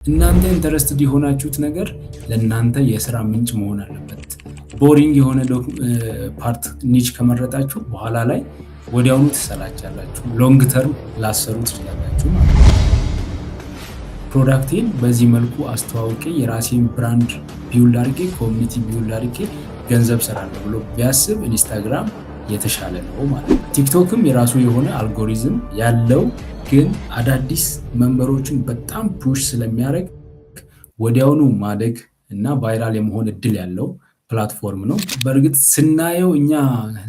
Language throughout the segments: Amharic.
እናንተ ኢንተረስትድ የሆናችሁት ነገር ለእናንተ የስራ ምንጭ መሆን አለበት። ቦሪንግ የሆነ ፓርት ኒች ከመረጣችሁ በኋላ ላይ ወዲያውኑ ትሰላቻላችሁ፣ ሎንግ ተርም ላሰሩ ትችላላችሁ ማለት ነው። ፕሮዳክቴን በዚህ መልኩ አስተዋውቄ የራሴን ብራንድ ቢውልድ አድርጌ ኮሚኒቲ ቢውልድ አድርጌ ገንዘብ ሰራለሁ ብሎ ቢያስብ ኢንስታግራም የተሻለ ነው ማለት ነው። ቲክቶክም የራሱ የሆነ አልጎሪዝም ያለው ግን አዳዲስ መንበሮችን በጣም ፑሽ ስለሚያደርግ ወዲያውኑ ማደግ እና ቫይራል የመሆን እድል ያለው ፕላትፎርም ነው። በእርግጥ ስናየው እኛ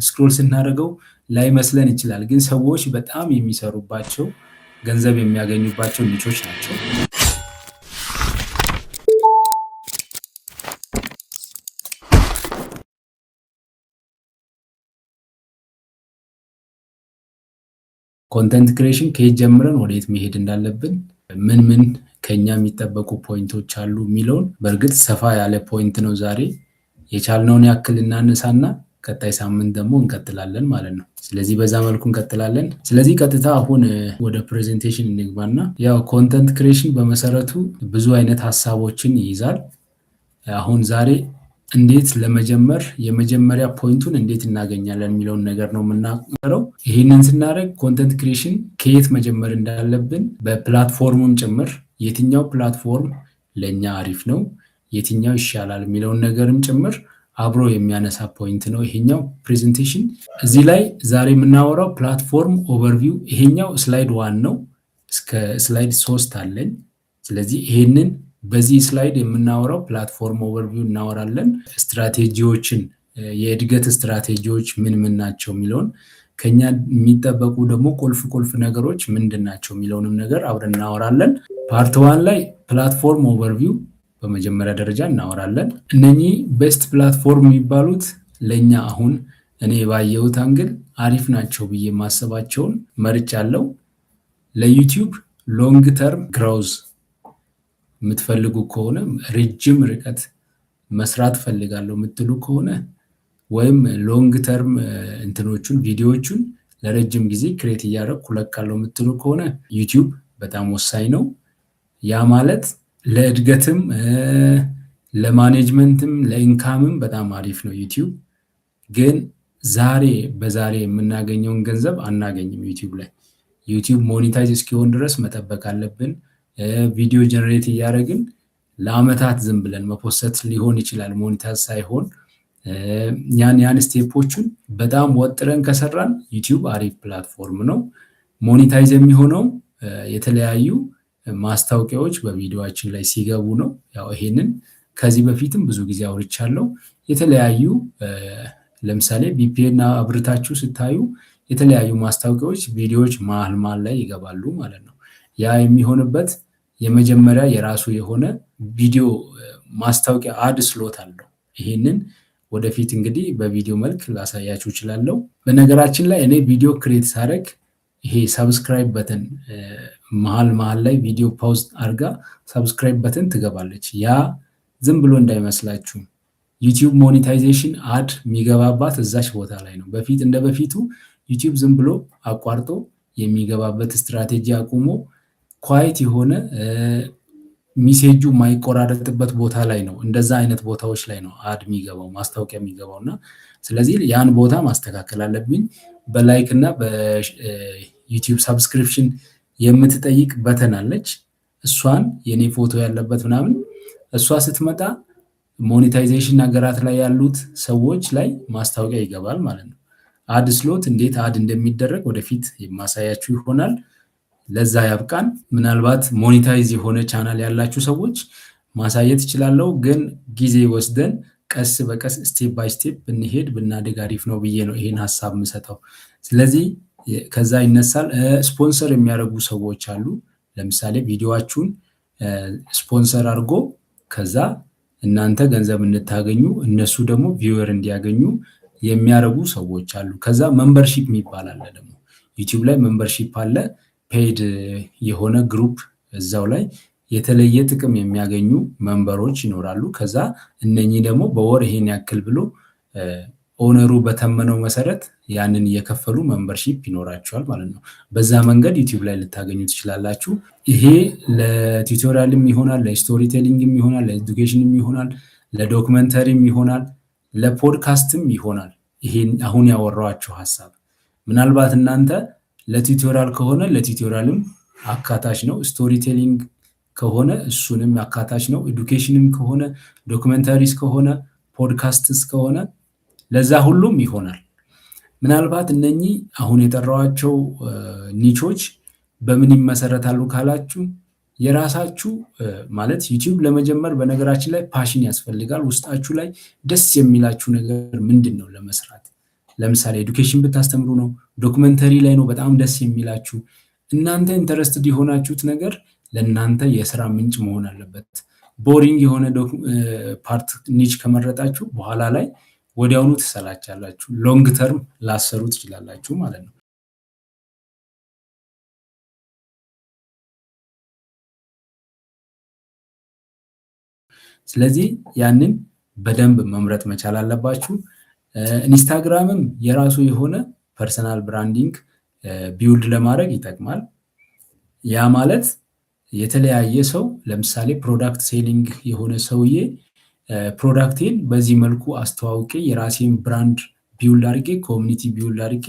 ስክሮል ስናደርገው ላይመስለን ይችላል፣ ግን ሰዎች በጣም የሚሰሩባቸው ገንዘብ የሚያገኙባቸው ኒቾች ናቸው። ኮንተንት ክሬሽን ከየት ጀምረን ወደየት መሄድ እንዳለብን ምን ምን ከኛ የሚጠበቁ ፖይንቶች አሉ የሚለውን በእርግጥ ሰፋ ያለ ፖይንት ነው። ዛሬ የቻልነውን ያክል እናነሳና ቀጣይ ሳምንት ደግሞ እንቀጥላለን ማለት ነው። ስለዚህ በዛ መልኩ እንቀጥላለን። ስለዚህ ቀጥታ አሁን ወደ ፕሬዘንቴሽን እንግባና ያው ኮንተንት ክሬሽን በመሰረቱ ብዙ አይነት ሀሳቦችን ይይዛል። አሁን ዛሬ እንዴት ለመጀመር የመጀመሪያ ፖይንቱን እንዴት እናገኛለን የሚለውን ነገር ነው የምናገረው። ይህንን ስናደርግ ኮንተንት ክሬሽን ከየት መጀመር እንዳለብን በፕላትፎርሙም ጭምር የትኛው ፕላትፎርም ለእኛ አሪፍ ነው፣ የትኛው ይሻላል የሚለውን ነገርም ጭምር አብሮ የሚያነሳ ፖይንት ነው ይሄኛው ፕሬዘንቴሽን። እዚህ ላይ ዛሬ የምናወራው ፕላትፎርም ኦቨርቪው፣ ይሄኛው ስላይድ 1 ነው። እስከ ስላይድ 3 አለኝ። ስለዚህ ይሄንን በዚህ ስላይድ የምናወራው ፕላትፎርም ኦቨርቪው እናወራለን። ስትራቴጂዎችን፣ የእድገት ስትራቴጂዎች ምን ምን ናቸው የሚለውን ከኛ የሚጠበቁ ደግሞ ቁልፍ ነገሮች ምንድን ናቸው የሚለውንም ነገር አብረን እናወራለን። ፓርት 1 ላይ ፕላትፎርም ኦቨርቪው በመጀመሪያ ደረጃ እናወራለን። እነኚህ ቤስት ፕላትፎርም የሚባሉት ለኛ አሁን እኔ ባየሁት አንግል አሪፍ ናቸው ብዬ ማሰባቸውን መርጫለሁ። ለዩቲዩብ ሎንግ ተርም ግሮዝ የምትፈልጉ ከሆነ ረጅም ርቀት መስራት ፈልጋለሁ የምትሉ ከሆነ ወይም ሎንግ ተርም እንትኖቹን ቪዲዮዎቹን ለረጅም ጊዜ ክሬት እያደረግኩ እለቃለሁ የምትሉ ከሆነ ዩቲዩብ በጣም ወሳኝ ነው። ያ ማለት ለእድገትም ለማኔጅመንትም ለኢንካምም በጣም አሪፍ ነው ዩቲዩብ። ግን በዛሬ የምናገኘውን ገንዘብ አናገኝም ዩቲዩብ ላይ። ዩቲዩብ ሞኔታይዝ እስኪሆን ድረስ መጠበቅ አለብን። ቪዲዮ ጀነሬት እያደረግን ለአመታት ዝም ብለን መፖሰት ሊሆን ይችላል ሞኔታይዝ ሳይሆን። ያን ስቴፖቹን በጣም ወጥረን ከሰራን ዩቲዩብ አሪፍ ፕላትፎርም ነው። ሞኔታይዝ የሚሆነው የተለያዩ ማስታወቂያዎች በቪዲዮአችን ላይ ሲገቡ ነው። ያው ይሄንን ከዚህ በፊትም ብዙ ጊዜ አውርቻለሁ። የተለያዩ ለምሳሌ ቪፒኤን አብርታችሁ ስታዩ የተለያዩ ማስታወቂያዎች ቪዲዮዎች መሀል ላይ ይገባሉ ማለት ነው። ያ የሚሆንበት የመጀመሪያ የራሱ የሆነ ቪዲዮ ማስታወቂያ አድ ስሎት አለው። ይሄንን ወደፊት እንግዲህ በቪዲዮ መልክ ላሳያችሁ እችላለሁ። በነገራችን ላይ እኔ ቪዲዮ ክሬት ሳደርግ ይሄ ሰብስክራይብ በተን መሀል ላይ ቪዲዮ ፓውዝ አድርጋ ሰብስክራይብ በተን ትገባለች። ያ ዝም ብሎ እንዳይመስላችሁ ዩቲዩብ ሞኔታይዜሽን አድ የሚገባባት እዛች ቦታ ላይ ነው። እንደ በፊቱ ዩቲዩብ ዝም ብሎ አቋርጦ የሚገባበት ስትራቴጂ አቁሞ ኳይት የሆነ ሚሴጁ የማይቆራረጥበት ቦታ ላይ ነው። እንደዛ አይነት ቦታዎች ላይ ነው አድ የሚገባው ማስታወቂያ የሚገባው እና ስለዚህ ያን ቦታ ማስተካከል አለብኝ። በላይክ እና በዩቲዩብ ሰብስክሪፕሽን የምትጠይቅ በተን አለች። እሷን የኔ ፎቶ ያለበት ምናምን እሷ ስትመጣ ሞኔታይዜሽን ሀገራት ላይ ያሉት ሰዎች ላይ ማስታወቂያ ይገባል ማለት ነው። አድ ስሎት እንዴት አድ እንደሚደረግ ወደፊት የማሳያችሁ ይሆናል። ለዛ ያብቃን። ምናልባት ሞኔታይዝ የሆነ ቻናል ያላችሁ ሰዎች ማሳየት ይችላለው፣ ግን ጊዜ ወስደን ቀስ በቀስ ስቴፕ ባይ ስቴፕ ብንሄድ ብናደግ አሪፍ ነው ብዬ ነው ይሄን ሀሳብ የምሰጠው። ስለዚህ ከዛ ይነሳል። ስፖንሰር የሚያደርጉ ሰዎች አሉ። ለምሳሌ ቪዲዮአችሁን ስፖንሰር አድርጎ ከዛ እናንተ ገንዘብ እንድታገኙ እነሱ ደግሞ ቪውወር እንዲያገኙ የሚያደርጉ ሰዎች አሉ። ከዛ ሜምበርሺፕ የሚባል አለ። ደግሞ ዩቲዩብ ላይ ሜምበርሺፕ አለ። ፔድ የሆነ ግሩፕ እዛው ላይ የተለየ ጥቅም የሚያገኙ መንበሮች ይኖራሉ። ከዛ እነኚህ ደግሞ በወር ይሄን ያክል ብሎ ኦነሩ በተመነው መሰረት ያንን እየከፈሉ ሜምበርሺፕ ይኖራቸዋል ማለት ነው። በዛ መንገድ ዩቲዩብ ላይ ልታገኙ ትችላላችሁ። ይሄ ለቲዩቶሪያልም ይሆናል፣ ለስቶሪ ቴሊንግም ይሆናል፣ ለኤዱኬሽንም ይሆናል፣ ለዶክመንተሪም ይሆናል፣ ለፖድካስትም ይሆናል። ይሄን አሁን ያወራኋቸው ሀሳብ ምናልባት እናንተ ለቲዩቶሪያል ከሆነ ለቲዩቶሪያልም አካታች ነው፣ ስቶሪ ቴሊንግ ከሆነ እሱንም አካታች ነው፣ ኤዱኬሽንም ከሆነ ዶክመንተሪስ ከሆነ ፖድካስትስ ከሆነ ለዛ ሁሉም ይሆናል። ምናልባት እነኚህ አሁን የጠራኋቸው ኒቾች በምን ይመሰረታሉ ካላችሁ የራሳችሁ ማለት ዩቲዩብ ለመጀመር በነገራችን ላይ ፓሽን ያስፈልጋል። ውስጣችሁ ላይ ደስ የሚላችሁ ነገር ምንድን ነው ለመስራት? ለምሳሌ ኤዱኬሽን ብታስተምሩ ነው፣ ዶክመንተሪ ላይ ነው በጣም ደስ የሚላችሁ። እናንተ ኢንተረስትድ የሆናችሁት ነገር ለእናንተ የስራ ምንጭ መሆን አለበት። ቦሪንግ የሆነ ፓርት ኒች ከመረጣችሁ በኋላ ላይ ወዲያውኑ ትሰላቻላችሁ፣ ሎንግ ተርም ላሰሩ ትችላላችሁ ማለት ነው። ስለዚህ ያንን በደንብ መምረጥ መቻል አለባችሁ። ኢንስታግራምም የራሱ የሆነ ፐርሰናል ብራንዲንግ ቢውልድ ለማድረግ ይጠቅማል። ያ ማለት የተለያየ ሰው ለምሳሌ ፕሮዳክት ሴሊንግ የሆነ ሰውዬ ፕሮዳክቴን በዚህ መልኩ አስተዋውቄ የራሴን ብራንድ ቢውልድ አድርጌ ኮሚኒቲ ቢውልድ አድርጌ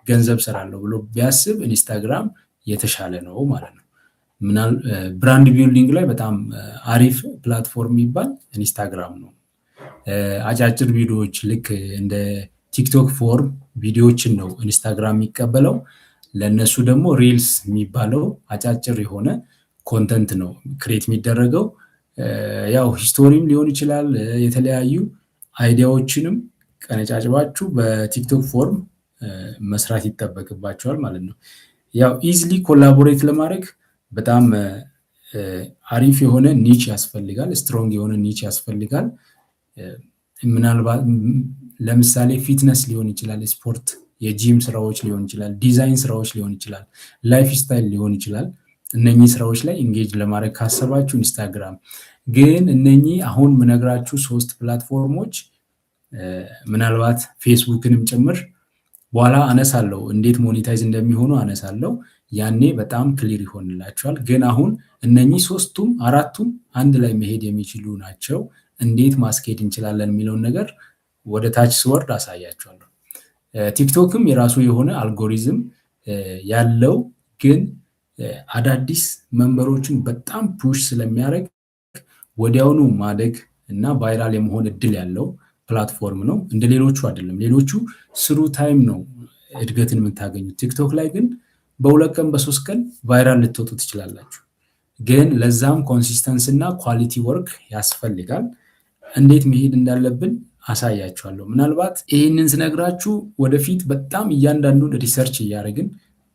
ገንዘብ ሰራለሁ ብሎ ቢያስብ ኢንስታግራም የተሻለ ነው ማለት ነው። ብራንድ ቢልዲንግ ላይ በጣም አሪፍ ፕላትፎርም የሚባል ኢንስታግራም ነው። አጫጭር ቪዲዮዎች ልክ እንደ ቲክቶክ ፎርም ቪዲዮዎችን ነው ኢንስታግራም የሚቀበለው። ለእነሱ ደግሞ ሪልስ የሚባለው አጫጭር የሆነ ኮንተንት ነው ክሬት የሚደረገው። ያው ሂስቶሪም ሊሆን ይችላል፣ የተለያዩ አይዲያዎችንም ቀነጫጭባችሁ በቲክቶክ ፎርም መስራት ይጠበቅባቸዋል ማለት ነው። ያው ኢዝሊ ኮላቦሬት ለማድረግ በጣም አሪፍ የሆነ ኒች ያስፈልጋል፣ ስትሮንግ የሆነ ኒች ያስፈልጋል። ምናልባት ለምሳሌ ፊትነስ ሊሆን ይችላል፣ ስፖርት፣ የጂም ስራዎች ሊሆን ይችላል፣ ዲዛይን ስራዎች ሊሆን ይችላል፣ ላይፍ ስታይል ሊሆን ይችላል። እነኚህ ስራዎች ላይ ኢንጌጅ ለማድረግ ካሰባችሁ ኢንስታግራም። ግን እነኚህ አሁን ምነግራችሁ 3 ፕላትፎርሞች ምናልባት ፌስቡክንም ጭምር በኋላ አነሳለሁ፣ እንዴት ሞኔታይዝ እንደሚሆኑ አነሳለሁ። ያኔ በጣም ክሊር ይሆንላቸዋል። ግን አሁን እነኚህ 3ቱም 4ቱም አንድ ላይ መሄድ የሚችሉ ናቸው። እንዴት ማስኬድ እንችላለን የሚለውን ነገር ወደ ታች ስወርድ አሳያቸዋለሁ። ቲክቶክም የራሱ የሆነ አልጎሪዝም ያለው ግን አዳዲስ መንበሮችን በጣም ፑሽ ስለሚያደርግ ወዲያውኑ ማደግ እና ቫይራል የመሆን እድል ያለው ፕላትፎርም ነው። እንደ ሌሎቹ አይደለም። ሌሎቹ ስሩ ታይም ነው እድገትን የምታገኙት። ቲክቶክ ላይ ግን በ2 ቀን በ3 ቀን ቫይራል ልትወጡ ትችላላችሁ። ግን ለዛም ኮንሲስተንስ እና ኳሊቲ ወርክ ያስፈልጋል። እንዴት መሄድ እንዳለብን አሳያችኋለሁ። ምናልባት ይህንን ስነግራችሁ ወደፊት በጣም እያንዳንዱን ሪሰርች እያደረግን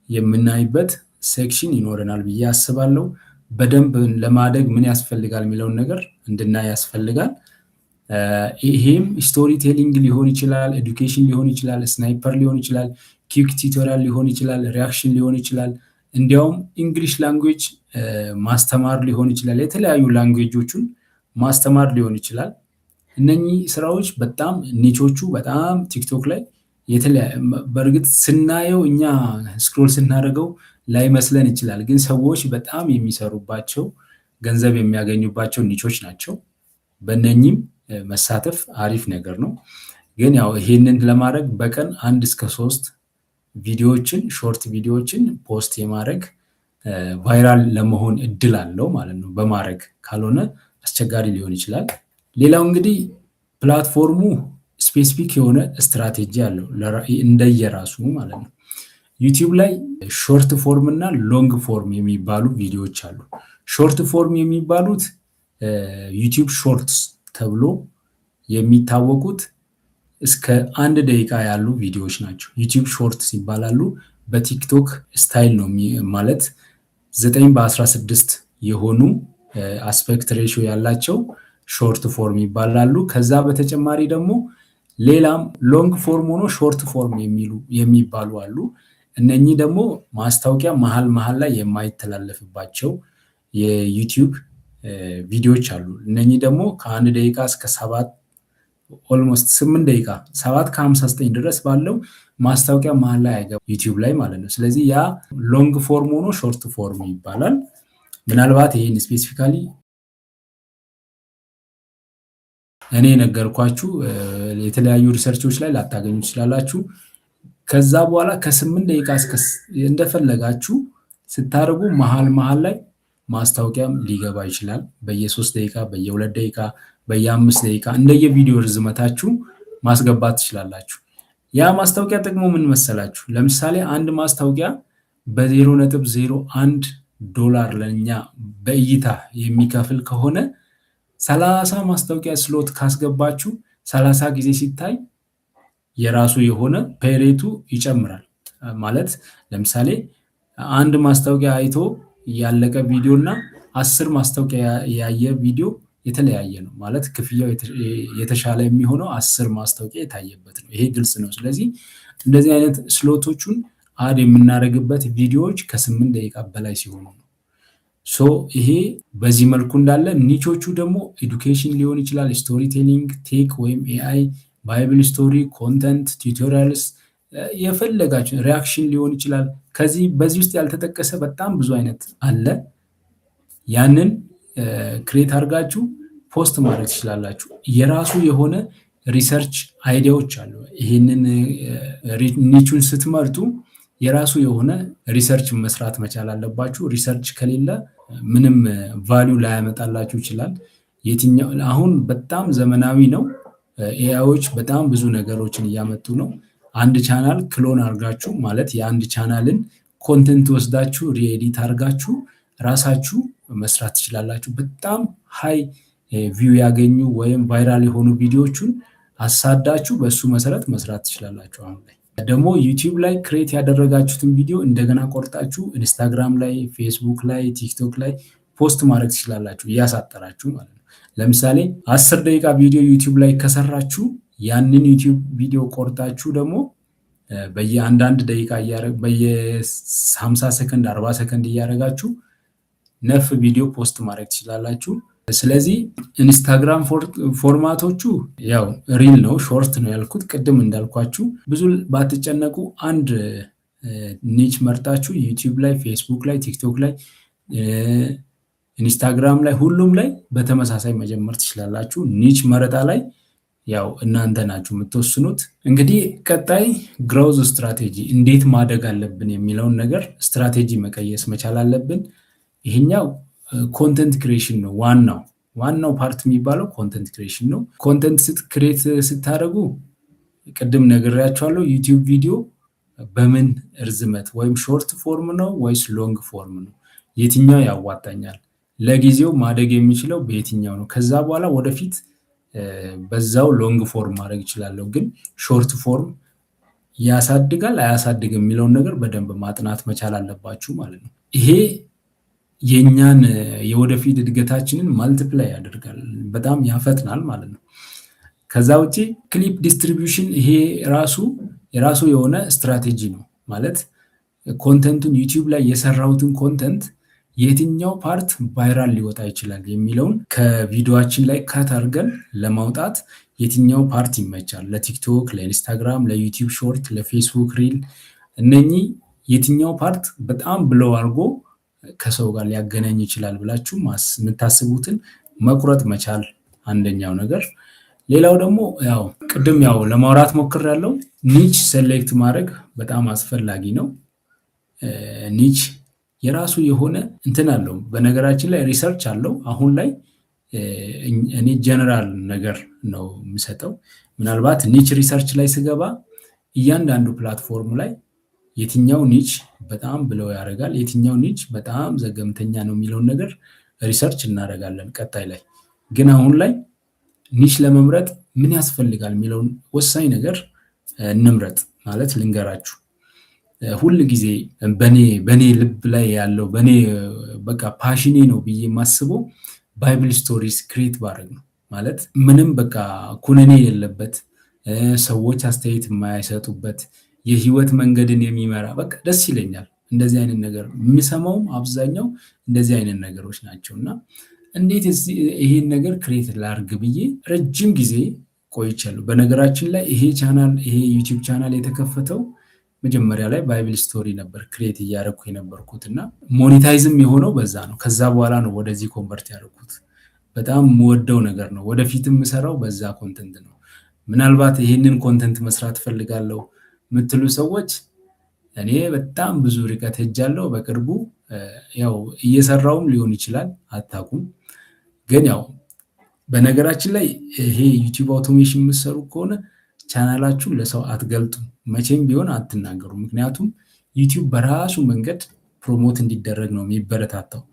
የምናይበት ሴክሽን ይኖረናል ብዬ አስባለሁ። በደንብ ለማደግ ምን ያስፈልጋል የሚለውን ነገር እንድናይ ያስፈልጋል። ይሄም ስቶሪ ቴሊንግ ሊሆን ይችላል፣ ኤዱኬሽን ሊሆን ይችላል፣ ስናይፐር ሊሆን ይችላል፣ ኪክ ቲዩቶሪያል ሊሆን ይችላል፣ ሪያክሽን ሊሆን ይችላል፣ እንዲያውም እንግሊሽ ላንጉዌጅ ማስተማር ሊሆን ይችላል፣ የተለያዩ ላንጉዌጆቹን ማስተማር ሊሆን ይችላል። እነኚህ ስራዎች በጣም ኒቾቹ በጣም ቲክቶክ ላይ በእርግጥ ስናየው እኛ ስክሮል ስናደርገው ላይመስለን ይችላል፣ ግን ሰዎች በጣም የሚሰሩባቸው ገንዘብ የሚያገኙባቸው ኒቾች ናቸው። በእነኚህም መሳተፍ አሪፍ ነገር ነው። ግን ያው ይሄንን ለማድረግ በቀን 1 እስከ 3 ቪዲዮዎችን ሾርት ቪዲዮዎችን ፖስት የማድረግ ቫይራል ለመሆን እድል አለው ማለት ነው። በማድረግ ካልሆነ አስቸጋሪ ሊሆን ይችላል። ሌላው እንግዲህ ፕላትፎርሙ ስፔሲፊክ የሆነ ስትራቴጂ አለው እንደየራሱ ማለት ነው። ዩቲዩብ ላይ ሾርት ፎርም እና ሎንግ ፎርም የሚባሉ ቪዲዮዎች አሉ። ሾርት ፎርም የሚባሉት ዩቲዩብ ሾርትስ ተብሎ የሚታወቁት እስከ 1 ደቂቃ ያሉ ቪዲዮዎች ናቸው። ዩቲዩብ ሾርትስ ይባላሉ። በቲክቶክ ስታይል ነው ማለት 9:16 የሆኑ አስፔክት ሬሽዮ ያላቸው ሾርት ፎርም ይባላሉ። ከዛ በተጨማሪ ደግሞ ሌላም ሎንግ ፎርም ሆኖ ሾርት ፎርም የሚባሉ አሉ። እነኚህ ደግሞ ማስታወቂያ መሀል ላይ የማይተላለፍባቸው የዩቲዩብ ቪዲዮዎች አሉ። እነኚህ ደግሞ ከ1 ደቂቃ እስከ 7 ኦልሞስት 8 ደቂቃ 7:59 ድረስ ባለው ማስታወቂያ መሀል ላይ አይገባም ዩቲዩብ ላይ ማለት ነው። ስለዚህ ያ ሎንግ ፎርም ሆኖ ሾርት ፎርም ይባላል። ምናልባት ይህን ስፔሲፊካሊ እኔ ነገርኳችሁ የተለያዩ ሪሰርቾች ላይ ላታገኙ ትችላላችሁ። ከዛ በኋላ ከ8 ደቂቃ እንደፈለጋችሁ ስታደርጉ መሀል ላይ ማስታወቂያም ሊገባ ይችላል። በየ3 ደቂቃ፣ በየ2 ደቂቃ፣ በየ5 ደቂቃ እንደየቪዲዮ ርዝመታችሁ ማስገባት ትችላላችሁ። ያ ማስታወቂያ ጥቅሙ ምን መሰላችሁ? ለምሳሌ አንድ ማስታወቂያ በ0.01 ዶላር ለእኛ በእይታ የሚከፍል ከሆነ 30 ማስታወቂያ ስሎት ካስገባችሁ 30 ጊዜ ሲታይ የራሱ የሆነ ፔሬቱ ይጨምራል። ማለት ለምሳሌ አንድ ማስታወቂያ አይቶ ያለቀ ቪዲዮ እና 10 ማስታወቂያ ያየ ቪዲዮ የተለያየ ነው። ማለት ክፍያው የተሻለ የሚሆነው 10 ማስታወቂያ የታየበት ነው። ይሄ ግልጽ ነው። ስለዚህ እንደዚህ አይነት ስሎቶቹን አድ የምናደርግበት ቪዲዮዎች ከ8 ደቂቃ በላይ ሲሆኑ ነው። ሶ ይሄ በዚህ መልኩ እንዳለ፣ ኒቾቹ ደግሞ ኤዱኬሽን ሊሆን ይችላል፣ ስቶሪ ቴሊንግ፣ ቴክ ወይም ኤአይ፣ ባይብል ስቶሪ፣ ኮንተንት፣ ቱቶሪያልስ፣ የፈለጋችሁ ሪያክሽን ሊሆን ይችላል። በዚህ ውስጥ ያልተጠቀሰ በጣም ብዙ አይነት አለ። ያንን ክሬት አድርጋችሁ ፖስት ማድረግ ትችላላችሁ። የራሱ የሆነ ሪሰርች አይዲያዎች አሉ። ይህንን ኒቹን ስትመርጡ የራሱ የሆነ ሪሰርች መስራት መቻል አለባችሁ። ሪሰርች ከሌለ ምንም ቫሊዩ ላያመጣላችሁ ይችላል። አሁን በጣም ዘመናዊ ነው። ኤአይዎች በጣም ብዙ ነገሮችን እያመጡ ነው። አንድ ቻናል ክሎን አድርጋችሁ ማለት የአንድ ቻናልን ኮንተንት ወስዳችሁ ሪኤዲት አድርጋችሁ ራሳችሁ መስራት ትችላላችሁ። በጣም ሃይ ቪው ያገኙ ወይም ቫይራል የሆኑ ቪዲዮዎቹን አሳዳችሁ በሱ መሰረት መስራት ትችላላችሁ። አሁን ላይ ደግሞ ዩቲዩብ ላይ ክሬት ያደረጋችሁትን ቪዲዮ እንደገና ቆርጣችሁ ኢንስታግራም ላይ፣ ፌስቡክ ላይ፣ ቲክቶክ ላይ ፖስት ማድረግ ትችላላችሁ እያሳጠራችሁ ማለት ነው። ለምሳሌ 10 ደቂቃ ቪዲዮ ዩቲዩብ ላይ ከሰራችሁ ያንን ዩቲዩብ ቪዲዮ ቆርጣችሁ ደግሞ በየአንዳንድ ደቂቃ በየ50 ሰከንድ 40 ሰከንድ እያደረጋችሁ ነፍ ቪዲዮ ፖስት ማድረግ ትችላላችሁ። ስለዚህ ኢንስታግራም ፎርማቶቹ ያው ሪል ነው፣ ሾርት ነው ያልኩት ቅድም እንዳልኳችሁ። ብዙ ባትጨነቁ አንድ ኒች መርጣችሁ ዩቲዩብ ላይ፣ ፌስቡክ ላይ፣ ቲክቶክ ላይ፣ ኢንስታግራም ላይ ሁሉም ላይ በተመሳሳይ መጀመር ትችላላችሁ። ኒች መረጣ ላይ ያው እናንተ ናችሁ የምትወስኑት። እንግዲህ ቀጣይ ግሮዝ ስትራቴጂ እንዴት ማደግ አለብን የሚለውን ነገር ስትራቴጂ መቀየስ መቻል አለብን። ይሄኛው ኮንተንት ክሬሽን ነው። ዋናው ፓርት የሚባለው ኮንተንት ክሬሽን ነው። ኮንተንት ክሬት ስታደርጉ ቅድም ነግሬያችኋለሁ። ዩቲዩብ ቪዲዮ በምን እርዝመት ወይም ሾርት ፎርም ነው ወይስ ሎንግ ፎርም ነው? የትኛው ያዋጣኛል? ለጊዜው ማደግ የሚችለው በየትኛው ነው? ከዛ በኋላ ወደፊት በዛው ሎንግ ፎርም ማድረግ ይችላለሁ። ግን ሾርት ፎርም ያሳድጋል አያሳድግም የሚለውን ነገር በደንብ ማጥናት መቻል አለባችሁ ማለት ነው። ይሄ የኛን የወደፊት እድገታችንን ማልቲፕላይ ያደርጋል፣ በጣም ያፈጥናል ማለት ነው። ከዛ ውጪ ክሊፕ ዲስትሪቢዩሽን፣ ይሄ የራሱ የሆነ ስትራቴጂ ነው ማለት ኮንተንቱን ዩቲዩብ ላይ የሰራሁትን ኮንተንት የትኛው ፓርት ቫይራል ሊወጣ ይችላል የሚለውን ከቪዲዮአችን ላይ ካት አድርገን ለማውጣት የትኛው ፓርት ይመቻል ለቲክቶክ፣ ለኢንስታግራም፣ ለዩቲዩብ ሾርት፣ ለፌስቡክ ሪል፣ እነኚህ የትኛው ፓርት በጣም ብለው አድርጎ ከሰው ጋር ሊያገናኝ ይችላል ብላችሁ የምታስቡትን መቁረጥ መቻል አንደኛው ነገር። ሌላው ደግሞ ያው ቅድም ለማውራት ሞክሬያለሁ፣ ኒች ሴሌክት ማድረግ በጣም አስፈላጊ ነው። ኒች የራሱ የሆነ እንትን አለው። በነገራችን ላይ ሪሰርች አለው። አሁን ላይ እኔ ጀነራል ነገር ነው የምሰጠው። ምናልባት ኒች ሪሰርች ላይ ስገባ እያንዳንዱ ፕላትፎርም ላይ የትኛው ኒች በጣም ብለው ያደርጋል፣ የትኛው ኒች በጣም ዘገምተኛ ነው የሚለውን ነገር ሪሰርች እናደርጋለን ቀጣይ ላይ። ግን አሁን ላይ ኒች ለመምረጥ ምን ያስፈልጋል የሚለውን ወሳኝ ነገር እንምረጥ ማለት ልንገራችሁ። ሁል ጊዜ በኔ ልብ ላይ ያለው በኔ በቃ ፓሽኔ ነው ብዬ የማስበው ባይብል ስቶሪስ ክሬት ባደርግ ነው። ማለት ምንም በቃ ኩነኔ የሌለበት፣ ሰዎች አስተያየት የማይሰጡበት፣ የህይወት መንገድን የሚመራ በቃ ደስ ይለኛል። እንደዚህ አይነት ነገር የሚሰማውም አብዛኛው እንደዚህ አይነት ነገሮች ናቸው። እና እንዴት ይሄን ነገር ክሬት ላርግ ብዬ ረጅም ጊዜ ቆይቻለሁ። በነገራችን ላይ ይሄ ዩቲዩብ ቻናል የተከፈተው መጀመሪያ ላይ ባይብል ስቶሪ ነበር ክሬት እያደረኩ የነበርኩት እና ሞኔታይዝም የሆነው በዛ ነው። ከዛ በኋላ ነው ወደዚህ ኮንቨርት ያደረኩት። በጣም የምወደው ነገር ነው። ወደፊትም የምሰራው በዛ ኮንተንት ነው። ምናልባት ይህንን ኮንተንት መስራት ፈልጋለሁ የምትሉ ሰዎች እኔ በጣም ብዙ ርቀት ሄጃለሁ። በቅርቡ ያው እየሰራውም ሊሆን ይችላል አታውቁም። ግን ያው በነገራችን ላይ ይሄ ዩቲዩብ አውቶሜሽን የምትሰሩ ከሆነ ቻናላችሁን ለሰው አትገልጡም፣ መቼም ቢሆን አትናገሩ። ምክንያቱም ዩቲዩብ በራሱ መንገድ ፕሮሞት እንዲደረግ ነው የሚበረታታው።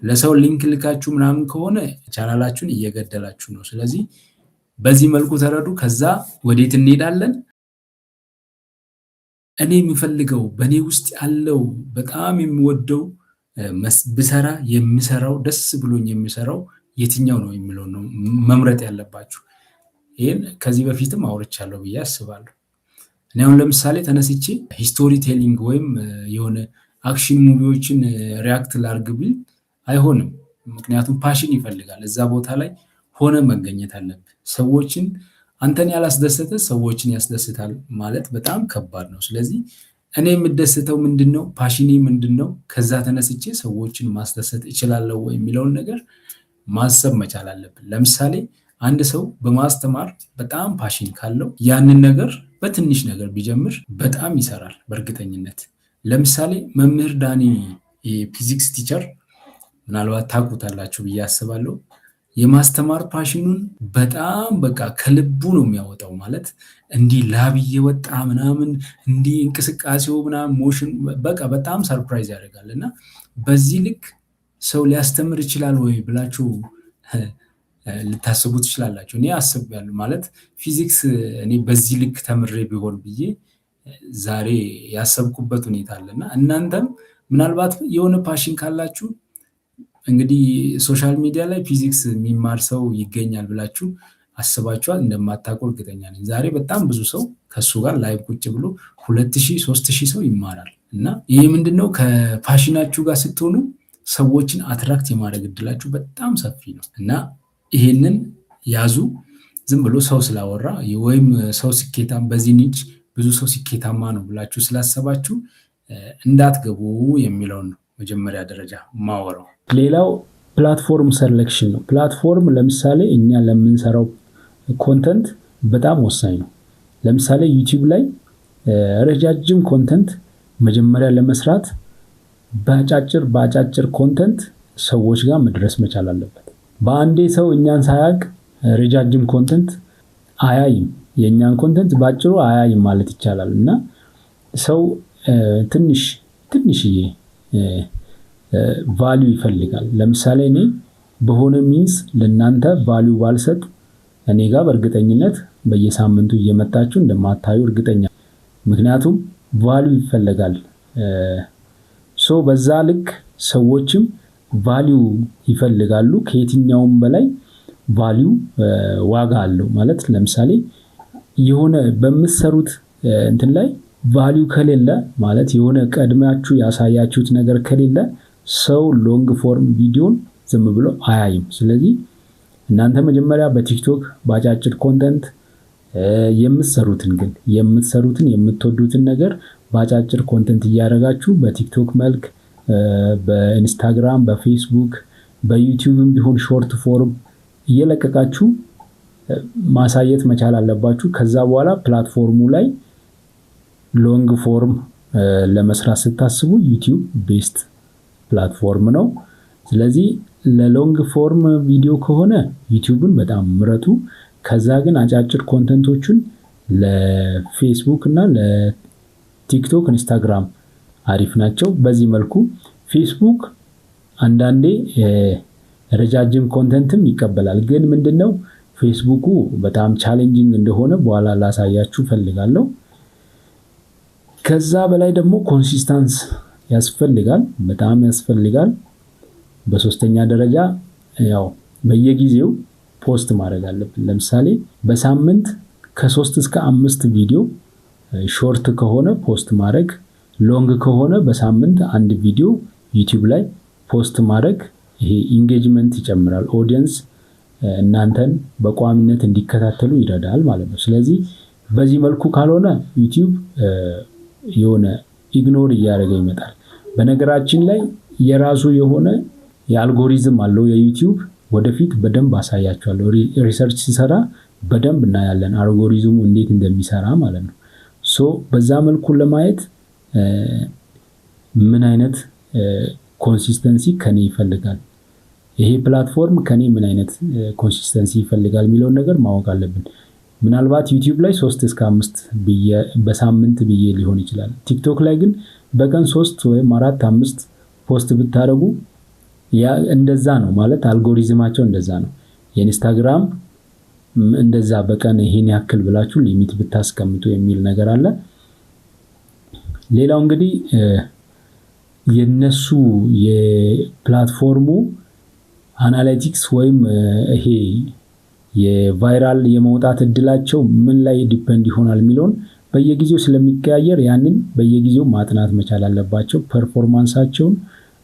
ለሰው ሊንክ ልካችሁ ምናምን ከሆነ ቻናላችሁን እየገደላችሁ ነው። ስለዚህ በዚህ መልኩ ተረዱ። ከዛ ወዴት እንሄዳለን? እኔ የምፈልገው በእኔ ውስጥ ያለው በጣም የምወደው ብሰራ የምሰራው ደስ ብሎኝ የምሰራው የትኛው ነው የሚለው ነው መምረጥ ያለባችሁ። ይህን ከዚህ በፊትም አውርቻለሁ ብዬ አስባለሁ። እኔ አሁን ለምሳሌ ተነስቼ ሂስቶሪ ቴሊንግ ወይም የሆነ አክሽን ሙቪዎችን ሪያክት ላርግ ብል አይሆንም። ምክንያቱም ፓሽን ይፈልጋል። እዛ ቦታ ላይ ሆነ መገኘት አለብህ። ሰዎችን አንተን ያላስደሰተ ሰዎችን ያስደስታል ማለት በጣም ከባድ ነው። ስለዚህ እኔ የምደሰተው ምንድነው? ፓሽኔ ምንድነው? ከዛ ተነስቼ ሰዎችን ማስደሰት እችላለሁ ወይ የሚለውን ነገር ማሰብ መቻል አለብን። ለምሳሌ አንድ ሰው በማስተማር በጣም ፓሽን ካለው ያንን ነገር በትንሽ ነገር ቢጀምር በጣም ይሰራል በእርግጠኝነት። ለምሳሌ መምህር ዳኒ የፊዚክስ ቲቸር ምናልባት ታውቁታላችሁ ብዬ አስባለሁ። የማስተማር ፓሽኑን በጣም በቃ ከልቡ ነው የሚያወጣው። ማለት እንዲህ ላብ እየወጣ ምናምን እንዲህ እንቅስቃሴው ምናምን ሞሽን በቃ በጣም ሰርፕራይዝ ያደርጋል። እና በዚህ ልክ ሰው ሊያስተምር ይችላል ወይ ብላችሁ ልታስቡ ትችላላችሁ። እኔ አስቤያለሁ። ማለት ፊዚክስ እኔ በዚህ ልክ ተምሬ ቢሆን ብዬ ዛሬ ያሰብኩበት ሁኔታ አለና እናንተም ምናልባት የሆነ ፓሽን ካላችሁ እንግዲህ ሶሻል ሚዲያ ላይ ፊዚክስ የሚማር ሰው ይገኛል ብላችሁ አስባችኋል? እንደማታውቁ እርግጠኛ ነኝ። ዛሬ በጣም ብዙ ሰው ከሱ ጋር ላይቭ ቁጭ ብሎ 2000 3000 ሰው ይማራል። እና ይሄ ምንድነው? ከፓሽናችሁ ጋር ስትሆኑ ሰዎችን አትራክት የማድረግ እድላችሁ በጣም ሰፊ ነው። እና ይሄንን ያዙ። ዝም ብሎ ሰው ስላወራ ወይም ሰው ስኬታማ በዚህ ኒች ብዙ ሰው ስኬታማ ነው ብላችሁ ስላሰባችሁ እንዳትገቡ የሚለውን ነው መጀመሪያ ደረጃ ማወራው። ሌላው ፕላትፎርም ሰሌክሽን ነው። ፕላትፎርም ለምሳሌ እኛ ለምንሰራው ኮንተንት በጣም ወሳኝ ነው። ለምሳሌ ዩቲዩብ ላይ ረጃጅም ኮንተንት መጀመሪያ ለመስራት በአጫጭር ኮንተንት ሰዎች ጋር መድረስ መቻል አለበት። በአንዴ ሰው እኛን ሳያውቅ ረጃጅም ኮንተንት አያይም። የእኛን ኮንተንት ባጭሩ አያይም ማለት ይቻላል። እና ሰው ትንሽዬ ቫልዩ ይፈልጋል። ለምሳሌ እኔ በሆነ ሚንስ ለእናንተ ቫልዩ ባልሰጥ እኔ ጋር በእርግጠኝነት በየሳምንቱ እየመጣችሁ እንደማታዩ እርግጠኛ። ምክንያቱም ቫልዩ ይፈልጋል። በዛ ልክ ሰዎችም ቫልዩ ይፈልጋሉ። ከየትኛውም በላይ ቫልዩ ዋጋ አለው። ማለት ለምሳሌ የሆነ በምትሰሩት እንትን ላይ ቫልዩ ከሌለ ማለት የሆነ ቀድማችሁ ያሳያችሁት ነገር ከሌለ ሰው ሎንግ ፎርም ቪዲዮን ዝም ብሎ አያይም። ስለዚህ እናንተ መጀመሪያ በቲክቶክ በአጫጭር ኮንተንት የምትሰሩትን የምትወዱትን ነገር በአጫጭር ኮንተንት እያደረጋችሁ በቲክቶክ መልክ፣ በኢንስታግራም፣ በፌስቡክ፣ በዩቲዩብም ቢሆን ሾርት ፎርም እየለቀቃችሁ ማሳየት መቻል አለባችሁ። ከዛ በኋላ ፕላትፎርሙ ላይ ሎንግ ፎርም ለመስራት ስታስቡ ዩቲዩብ ቤስት ፕላትፎርም ነው። ስለዚህ ለሎንግ ፎርም ቪዲዮ ከሆነ ዩቲዩብን በጣም ምረጡ። ከዛ ግን አጫጭር ኮንተንቶችን ለፌስቡክ እና ለቲክቶክ፣ ኢንስታግራም አሪፍ ናቸው። በዚህ መልኩ ፌስቡክ አንዳንዴ ረጃጅም ኮንተንትም ይቀበላል። ግን ምንድነው ፌስቡኩ በጣም ቻሌንጂንግ እንደሆነ በኋላ ላሳያችሁ ፈልጋለሁ። ከዛ በላይ ደግሞ ኮንሲስተንስ ያስፈልጋል፣ በጣም ያስፈልጋል። በሶስተኛ ደረጃ ያው በየጊዜው ፖስት ማድረግ አለብን። ለምሳሌ በሳምንት ከ3 እስከ 5 ቪዲዮ ሾርት ከሆነ ፖስት ማድረግ፣ ሎንግ ከሆነ በሳምንት አንድ ቪዲዮ ዩቲዩብ ላይ ፖስት ማድረግ። ይሄ ኢንጌጅመንት ይጨምራል። ኦዲየንስ እናንተን በቋሚነት እንዲከታተሉ ይረዳል ማለት ነው። ስለዚህ በዚህ መልኩ ካልሆነ ዩቲዩብ የሆነ ኢግኖር እያደረገ ይመጣል። በነገራችን ላይ የራሱ የሆነ የአልጎሪዝም አለው የዩቲዩብ። ወደፊት በደንብ አሳያችኋለሁ። ሪሰርች ሲሰራ በደንብ እናያለን አልጎሪዝሙ እንዴት እንደሚሰራ ማለት ነው። በዛ መልኩ ለማየት ምን አይነት ኮንሲስተንሲ ከኔ ይፈልጋል፣ ይሄ ፕላትፎርም ከኔ ምን አይነት ኮንሲስተንሲ ይፈልጋል የሚለውን ነገር ማወቅ አለብን። ምናልባት ዩቲዩብ ላይ 3 እስከ 5 በሳምንት ብዬ ሊሆን ይችላል። ቲክቶክ ላይ ግን በቀን 3 ወይም 4 5 ፖስት ብታደርጉ ያ እንደዛ ነው ማለት አልጎሪዝማቸው እንደዛ ነው። የኢንስታግራም እንደዛ በቀን ይሄን ያክል ብላችሁ ሊሚት ብታስቀምጡ የሚል ነገር አለ። ሌላው እንግዲህ የነሱ የፕላትፎርሙ አናሊቲክስ ወይም ይሄ የቫይራል የመውጣት እድላቸው ምን ላይ ዲፔንድ ይሆናል የሚለውን በየጊዜው ስለሚቀያየር ያንን በየጊዜው ማጥናት መቻል አለባቸው። ፐርፎርማንሳቸውን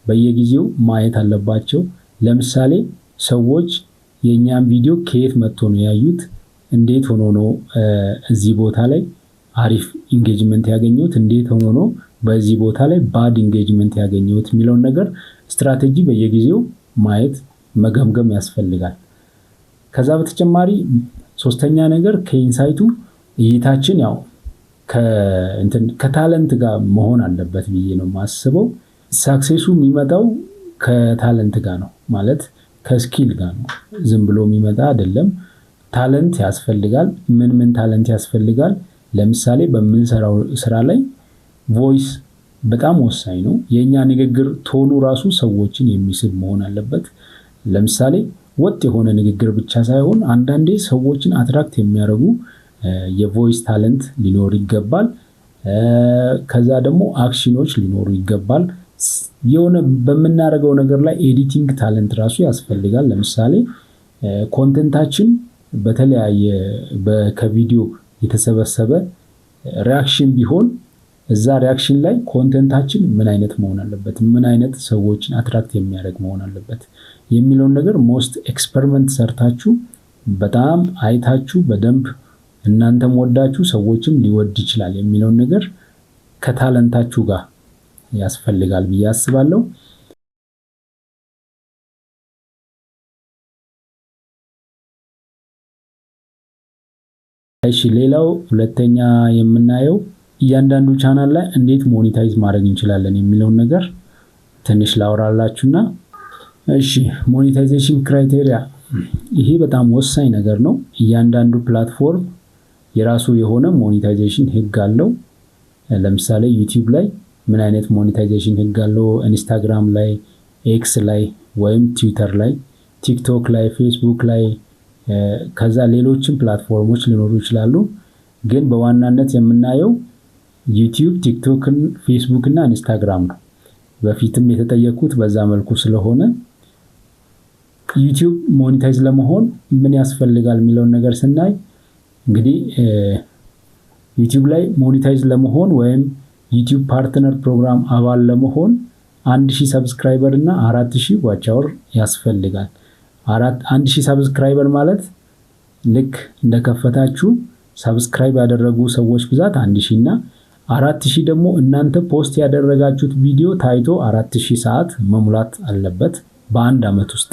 በየጊዜው ማየት አለባቸው። ለምሳሌ ሰዎች የኛን ቪዲዮ ከየት መጥቶ ነው ያዩት፣ እንዴት ሆኖ ነው እዚህ ቦታ ላይ አሪፍ ኢንጌጅመንት ያገኙት፣ እንዴት ሆኖ ነው በዚህ ቦታ ላይ ባድ ኢንጌጅመንት ያገኙት የሚለውን ነገር ስትራቴጂ በየጊዜው ማየት መገምገም ያስፈልጋል። ከዛ በተጨማሪ ሶስተኛ ነገር ከኢንሳይቱ እይታችን ያው ከታለንት ጋር መሆን አለበት ብዬ ነው የማስበው። ሳክሴሱ የሚመጣው ከታለንት ጋር ነው ማለት ከስኪል ጋር ነው። ዝም ብሎ የሚመጣ አይደለም። ታለንት ያስፈልጋል። ምን ታለንት ያስፈልጋል? ለምሳሌ በምንሰራው ስራ ላይ ቮይስ በጣም ወሳኝ ነው። የኛ ንግግር ቶኑ ራሱ ሰዎችን የሚስብ መሆን አለበት። ለምሳሌ ወጥ የሆነ ንግግር ብቻ ሳይሆን አንዳንዴ ሰዎችን አትራክት የሚያደርጉ የቮይስ ታለንት ሊኖር ይገባል። ከዛ ደግሞ አክሽኖች ሊኖሩ ይገባል። የሆነ በምናደርገው ነገር ላይ ኤዲቲንግ ታለንት ራሱ ያስፈልጋል። ለምሳሌ ኮንተንታችን በተለያየ ከቪዲዮ የተሰበሰበ ሪያክሽን ቢሆን እዛ ሪያክሽን ላይ ኮንተንታችን ምን አይነት መሆን አለበት፣ ምን አይነት ሰዎችን አትራክት የሚያደርግ መሆን አለበት የሚለውን ነገር ሞስት ኤክስፐሪመንት ሰርታችሁ በጣም አይታችሁ በደንብ እናንተም ወዳችሁ ሰዎችም ሊወድ ይችላል የሚለውን ነገር ከታለንታችሁ ጋር ያስፈልጋል ብዬ አስባለሁ። እሺ ሌላው ሁለተኛ የምናየው እያንዳንዱ ቻናል ላይ እንዴት ሞኔታይዝ ማድረግ እንችላለን የሚለውን ነገር ትንሽ ላወራላችሁና እሺ ሞኔታይዜሽን ክራይቴሪያ ይሄ በጣም ወሳኝ ነገር ነው። እያንዳንዱ ፕላትፎርም የራሱ የሆነ ሞኔታይዜሽን ህግ አለው። ለምሳሌ ዩቲዩብ ላይ ምን አይነት ሞኔታይዜሽን ህግ አለው፣ ኢንስታግራም ላይ፣ ኤክስ ላይ ወይም ትዊተር ላይ፣ ቲክቶክ ላይ፣ ፌስቡክ ላይ ከዛ ሌሎችም ፕላትፎርሞች ሊኖሩ ይችላሉ። ግን በዋናነት የምናየው ዩቲዩብ፣ ቲክቶክ፣ ፌስቡክ እና ኢንስታግራም ነው። በፊትም የተጠየቁት በዛ መልኩ ስለሆነ ዩቲዩብ ሞኔታይዝ ለመሆን ምን ያስፈልጋል የሚለውን ነገር ስናይ እንግዲህ ዩቲዩብ ላይ ሞኔታይዝ ለመሆን ወይም ዩቲዩብ ፓርትነር ፕሮግራም አባል ለመሆን 1000 ሰብስክራይበር እና 4000 ዋች አወር ያስፈልጋል። 1000 ሰብስክራይበር ማለት ልክ እንደከፈታችሁ ሰብስክራይብ ያደረጉ ሰዎች ብዛት 1000 እና 4000 ደግሞ እናንተ ፖስት ያደረጋችሁት ቪዲዮ ታይቶ 4000 ሰዓት መሙላት አለበት በአንድ አመት ውስጥ።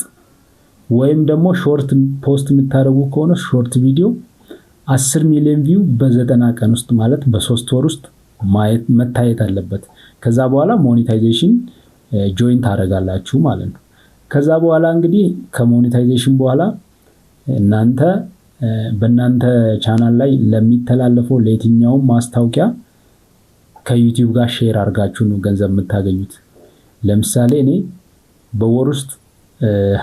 ወይም ደግሞ ሾርት ፖስት የምታደርጉ ከሆነ ሾርት ቪዲዮ 10 ሚሊዮን ቪው በ90 ቀን ውስጥ ማለት በ3 ወር ውስጥ መታየት አለበት። ከዛ በኋላ ሞኔታይዜሽን ጆይን ታደርጋላችሁ ማለት ነው። ከዛ በኋላ እንግዲህ ከሞኔታይዜሽን በኋላ እናንተ በእናንተ ቻናል ላይ ለሚተላለፈው ለየትኛውም ማስታወቂያ ከዩቲዩብ ጋር ሼር አድርጋችሁ ነው ገንዘብ የምታገኙት። ለምሳሌ እኔ በወር ውስጥ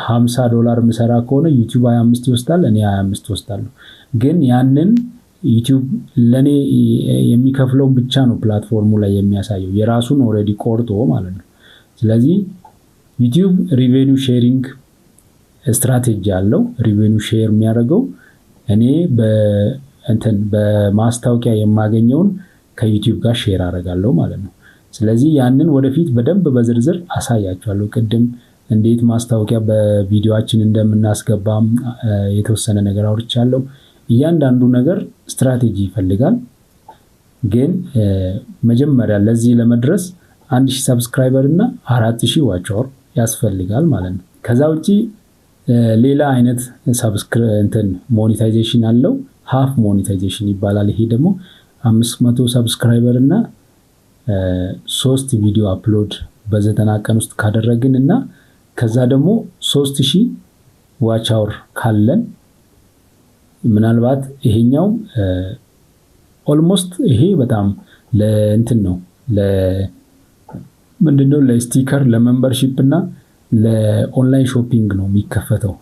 $50 ምሰራ ከሆነ ዩቲዩብ 25 ይወስዳል፣ እኔ 25 ወስዳለሁ። ግን ያንን ዩቲዩብ ለኔ የሚከፍለው ብቻ ነው ፕላትፎርሙ ላይ የሚያሳየው፣ የራሱን ኦሬዲ ቆርጦ ማለት ነው። ስለዚህ ዩቲዩብ ሪቬኒው ሼሪንግ ስትራቴጂ አለው። ሪቬኒው ሼር የሚያደርገው እኔ በማስታወቂያ የማገኘውን ከዩቲዩብ ጋር ሼር አደርጋለሁ ማለት ነው። ስለዚህ ያንን ወደፊት በደንብ በዝርዝር አሳያችኋለሁ። ቅድም እንዴት ማስታወቂያ በቪዲዮአችን እንደምናስገባም የተወሰነ ነገር አውርቻለሁ። እያንዳንዱ ነገር ስትራቴጂ ይፈልጋል። ግን መጀመሪያ ለዚህ ለመድረስ 1000 ሰብስክራይበር እና 4000 ዋች አወር ያስፈልጋል ማለት ነው። ከዛ ውጪ ሌላ አይነት ሞኔታይዜሽን አለው። ሃፍ ሞኔታይዜሽን ይባላል። ይሄ ደግሞ 500 ሰብስክራይበር እና 3 ቪዲዮ አፕሎድ በ90 ቀን ውስጥ ካደረግን እና ከዛ ደግሞ 3000 ዋች አወር ካለን ምናልባት ይሄኛው ኦልሞስት ይሄ በጣም ነው ምንድነው ለስቲከር ለሜምበርሺፕ እና ለኦንላይን ሾፒንግ ነው የሚከፈተው።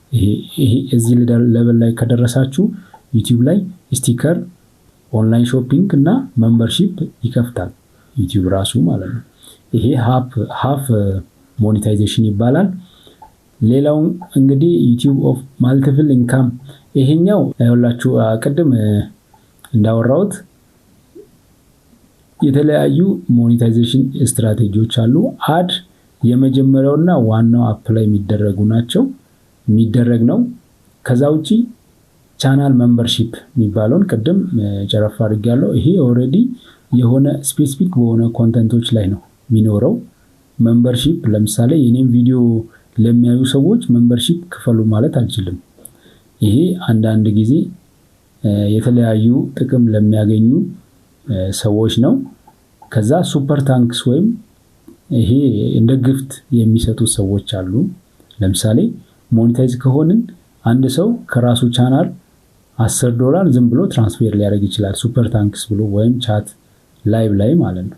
ይሄ እዚህ ሌቨል ላይ ከደረሳችሁ ዩቲዩብ ላይ ስቲከር፣ ኦንላይን ሾፒንግ እና ሜምበርሺፕ ይከፍታል ዩቲዩብ ራሱ ማለት ነው። ይሄ ሃፍ ሞኔታይዜሽን ይባላል። ሌላው እንግዲህ ዩቲዩብ ኦፍ ማልቲፕል ኢንካም ይሄኛው ያውላችሁ ቅድም እንዳወራሁት የተለያዩ ሞኔታይዜሽን ስትራቴጂዎች አሉ። አድ የመጀመሪያውና ዋናው አፕላይ የሚደረግ ነው። ከዛ ውጪ ቻናል ሜምበርሺፕ የሚባለውን ቅድም ጨረፍ አድርጌያለሁ። ይሄ ኦልሬዲ የሆነ ስፔሲፊክ በሆነ ኮንተንቶች ላይ ነው የሚኖረው። ሜምበርሺፕ ለምሳሌ የኔም ቪዲዮ ለሚያዩ ሰዎች ሜምበርሺፕ ክፈሉ ማለት አልችልም። ይሄ አንዳንድ ጊዜ የተለያዩ ጥቅም ለሚያገኙ ሰዎች ነው። ከዛ ሱፐር ታንክስ ወይም ይሄ እንደ ግፍት የሚሰጡ ሰዎች አሉ። ለምሳሌ ሞኔታይዝ ከሆንን አንድ ሰው ከራሱ ቻናል $10 ዝም ብሎ ትራንስፌር ሊያደርግ ይችላል ሱፐር ታንክስ ብሎ ወይም ቻት ላይቭ ላይ ማለት ነው።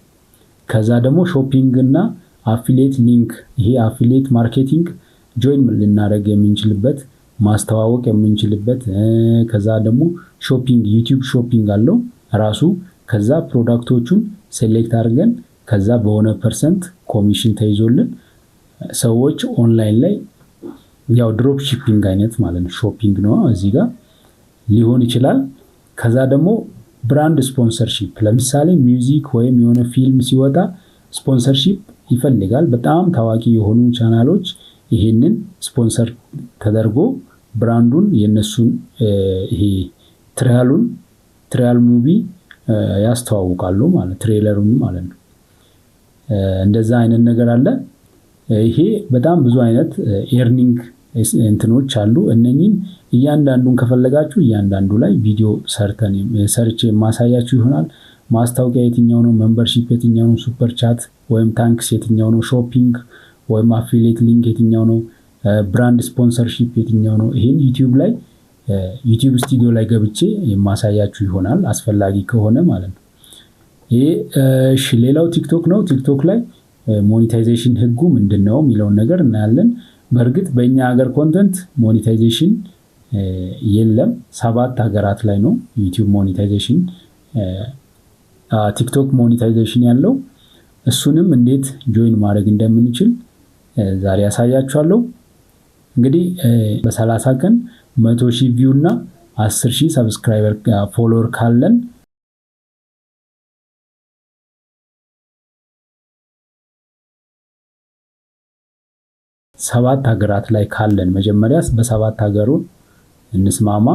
ከዛ ደግሞ ሾፒንግ እና አፊሊየት ሊንክ፣ ይሄ አፊሊየት ማርኬቲንግ ጆይን ልናደርግ የምንችልበት ማስተዋወቅ የምንችልበት ከዛ ደግሞ ሾፒንግ ዩቲዩብ ሾፒንግ አለው ራሱ። ከዛ ፕሮዳክቶቹን ሴሌክት አድርገን ከዛ በሆነ ፐርሰንት ኮሚሽን ተይዞልን ሰዎች ኦንላይን ላይ ያው ድሮፕ ሺፒንግ አይነት ማለት ነው ሾፒንግ ነው እዚህ ጋር ሊሆን ይችላል። ከዛ ደግሞ ብራንድ ስፖንሰርሺፕ፣ ለምሳሌ ሚውዚክ ወይም የሆነ ፊልም ሲወጣ ስፖንሰርሺፕ ይፈልጋል። በጣም ታዋቂ የሆኑ ቻናሎች ይሄንን ስፖንሰር ተደርጎ ብራንዱን የነሱን ይሄ ትራያል ሙቪ ያስተዋውቃሉ ማለት ትሬለሩን ማለት ነው። እንደዛ አይነት ነገር አለ። ይሄ በጣም ብዙ አይነት ኤርኒንግ እንትኖች አሉ። እነኚህን እያንዳንዱን ከፈለጋችሁ እያንዳንዱ ላይ ቪዲዮ ሰርቼ ማሳያችሁ ይሆናል። ማስታወቂያ የትኛው ነው፣ ሜምበርሺፕ የትኛው ነው፣ ሱፐር ቻት ወይም ታንክስ የትኛው ነው፣ ሾፒንግ ወይም አፊሊየት ሊንክ የትኛው ነው፣ ብራንድ ስፖንሰርሺፕ የትኛው ነው። ይሄን ዩቲዩብ ስቱዲዮ ላይ ገብቼ የማሳያችሁ ይሆናል አስፈላጊ ከሆነ ማለት ነው። ይሄ ሌላው ቲክቶክ ነው። ቲክቶክ ላይ ሞኔታይዜሽን ህጉ ምንድነው የሚለውን ነገር እናያለን። በእርግጥ በእኛ ሀገር ኮንተንት ሞኔታይዜሽን የለም። 7 ሀገራት ላይ ነው ዩቲዩብ ሞኔታይዜሽን ቲክቶክ ሞኔታይዜሽን ያለው። እሱንም እንዴት ጆይን ማድረግ እንደምንችል ዛሬ ያሳያችኋለሁ። እንግዲህ በ30 ቀን 100,000 ቪው እና 10,000 ሰብስክራይበር ፎሎወር ካለን 7 ሀገራት ላይ ካለን መጀመሪያ በ7 ሀገሩን እንስማማ።